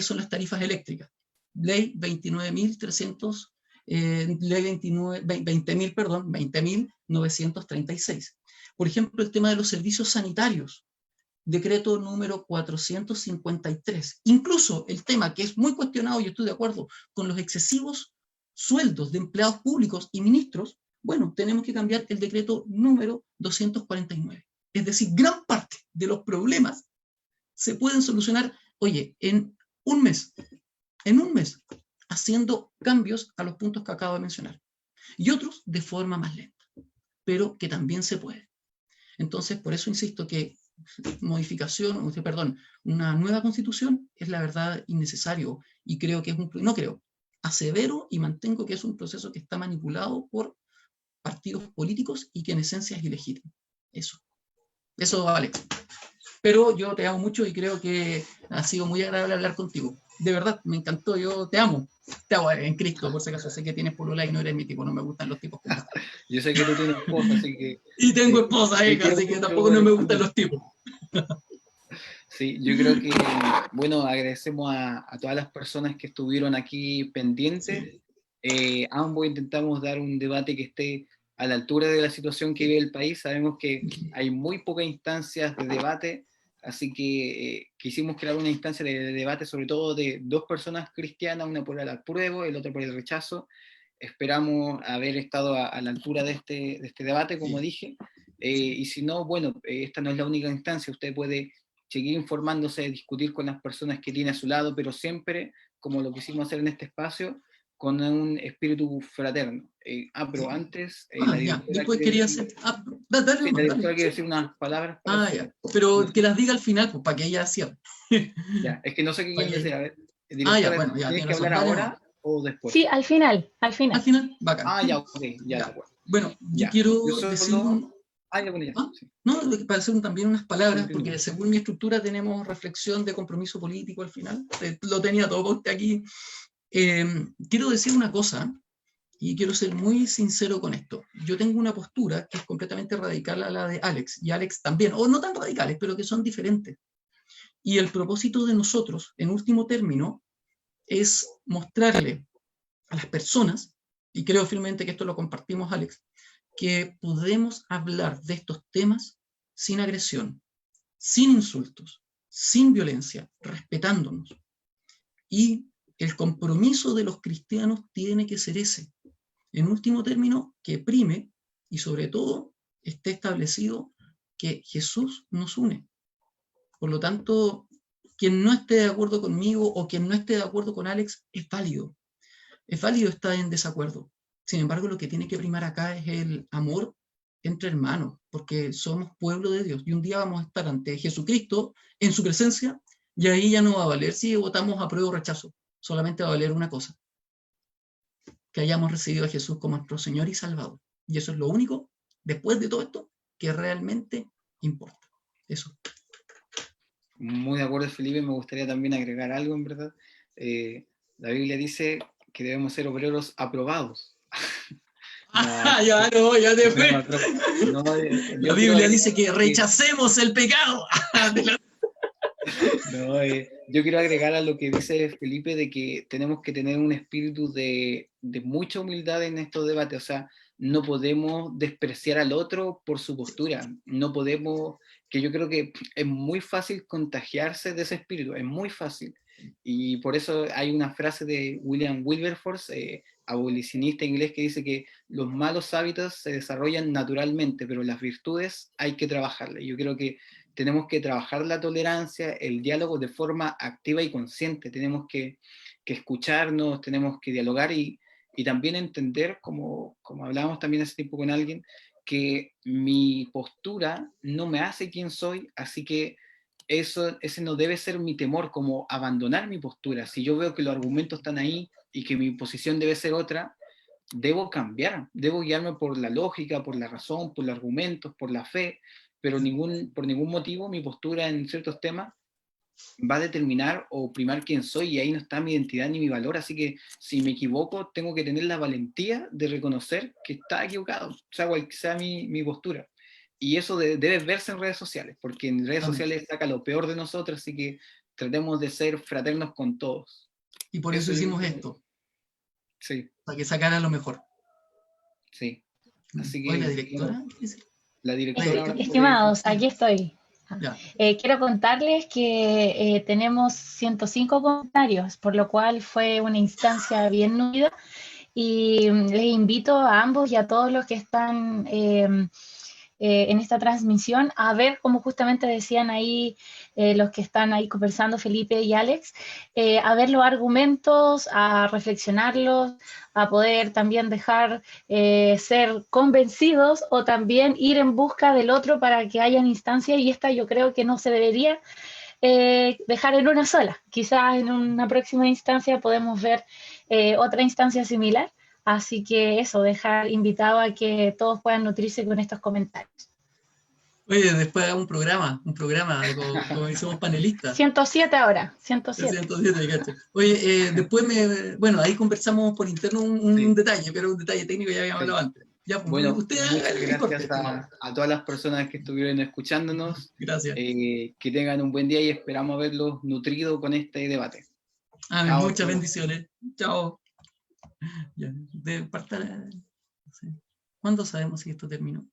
son las tarifas eléctricas. Ley 29.300, ley 20.936. Por ejemplo, el tema de los servicios sanitarios, decreto número 453. Incluso el tema que es muy cuestionado, y estoy de acuerdo, con los excesivos sueldos de empleados públicos y ministros, bueno, tenemos que cambiar el decreto número 249. Es decir, gran parte de los problemas se pueden solucionar, oye, en un mes, haciendo cambios a los puntos que acabo de mencionar. Y otros de forma más lenta, pero que también se puede. Entonces, por eso insisto que una nueva constitución es la verdad innecesario, y creo que es asevero y mantengo que es un proceso que está manipulado por partidos políticos y que en esencia es ilegítimo. Eso, Alex. Pero yo te amo mucho y creo que ha sido muy agradable hablar contigo. De verdad, me encantó, yo te amo. Te amo en Cristo, por si acaso. Sé que tienes polola y no eres mi tipo, no me gustan los tipos.
Yo sé que tú tienes esposa, así que...
Y tengo esposa, hija, así que tampoco no me gustan los tipos.
Sí, yo creo que, bueno, agradecemos a todas las personas que estuvieron aquí pendientes. Sí. Ambos intentamos dar un debate que esté a la altura de la situación que vive el país. Sabemos que hay muy pocas instancias de debate, así que quisimos crear una instancia de debate, sobre todo de dos personas cristianas, una por el apruebo, el otro por el rechazo. Esperamos haber estado a la altura de este debate, como dije, y si no, bueno, esta no es la única instancia. Usted puede seguir informándose, discutir con las personas que tiene a su lado, pero siempre, como lo quisimos hacer en este espacio, con un espíritu fraterno. Pero antes...
después quería hacer... dale,
sí, la directora quiere decir unas palabras.
Ya. Pero que las diga al final, pues, para que ella cierre.
Ya, es que no sé qué quiere decir. A ver,
ya, bueno, ya.
¿Tienes que hablar ahora o después?
Sí, al final.
Al final, bacán.
Ya, ok, ya. De acuerdo.
Bueno, yo quiero decir...
Sí.
No, para hacer también unas palabras, porque según mi estructura tenemos reflexión de compromiso político al final. Lo tenía todo usted aquí. Quiero decir una cosa, y quiero ser muy sincero con esto. Yo tengo una postura que es completamente radical a la de Alex, y Alex también, o no tan radicales, pero que son diferentes. Y el propósito de nosotros, en último término, es mostrarle a las personas, y creo firmemente que esto lo compartimos, Alex, que podemos hablar de estos temas sin agresión, sin insultos, sin violencia, respetándonos. Y el compromiso de los cristianos tiene que ser ese. En último término, que prime y sobre todo esté establecido que Jesús nos une. Por lo tanto, quien no esté de acuerdo conmigo o quien no esté de acuerdo con Alex es válido. Es válido estar en desacuerdo. Sin embargo, lo que tiene que primar acá es el amor entre hermanos, porque somos pueblo de Dios y un día vamos a estar ante Jesucristo en su presencia, y ahí ya no va a valer si votamos apruebo o rechazo, solamente va a valer una cosa: que hayamos recibido a Jesús como nuestro Señor y Salvador. Y eso es lo único, después de todo esto, que realmente importa. Eso.
Muy de acuerdo, Felipe. Me gustaría también agregar algo, en verdad. La Biblia dice que debemos ser obreros aprobados.
Ya te fue. La Biblia dice que rechacemos el pecado.
Yo quiero agregar a lo que dice Felipe, de que tenemos que tener un espíritu de mucha humildad en estos debates. O sea, no podemos despreciar al otro por su postura. No podemos, que yo creo que es muy fácil contagiarse de ese espíritu, es muy fácil. Y por eso hay una frase de William Wilberforce, abolicionista inglés que dice que los malos hábitos se desarrollan naturalmente, pero las virtudes hay que trabajarlas. Yo creo que tenemos que trabajar la tolerancia, el diálogo de forma activa y consciente. Tenemos que escucharnos, tenemos que dialogar y también entender, como hablábamos también hace tiempo con alguien, que mi postura no me hace quien soy, así que ese no debe ser mi temor, como abandonar mi postura. Si yo veo que los argumentos están ahí y que mi posición debe ser otra, debo cambiar, debo guiarme por la lógica, por la razón, por los argumentos, por la fe, pero por ningún motivo mi postura en ciertos temas va a determinar o primar quién soy, y ahí no está mi identidad ni mi valor. Así que si me equivoco, tengo que tener la valentía de reconocer que está equivocado, sea cual sea mi postura. Y eso debe verse en redes sociales, porque en redes sociales saca lo peor de nosotros, así que tratemos de ser fraternos con todos.
Y por eso hicimos esto.
Sí.
Para que sacara lo mejor.
Sí. Así que,
¿Hoy la directora?
La directora.
Estimados, aquí estoy. Quiero contarles que tenemos 105 comentarios, por lo cual fue una instancia bien nutrida, y les invito a ambos y a todos los que están en esta transmisión a ver, como justamente decían ahí los que están ahí conversando, Felipe y Alex, a ver los argumentos, a reflexionarlos, a poder también dejar ser convencidos o también ir en busca del otro para que hayan instancias, y esta yo creo que no se debería dejar en una sola. Quizás en una próxima instancia podemos ver otra instancia similar. Así que eso, dejar invitado a que todos puedan nutrirse con estos comentarios.
Oye, después haga un programa como somos panelistas.
107 ahora, 107.
107, ¿cacho? Oye, después bueno, ahí conversamos por interno un detalle, pero un detalle técnico ya habíamos hablado antes. Ya, pues,
bueno,
usted
gracias a todas las personas que estuvieron escuchándonos.
Gracias.
Que tengan un buen día y esperamos verlos nutridos con este debate.
Muchas bendiciones. Chao. Ya, ¿cuándo sabemos si esto terminó?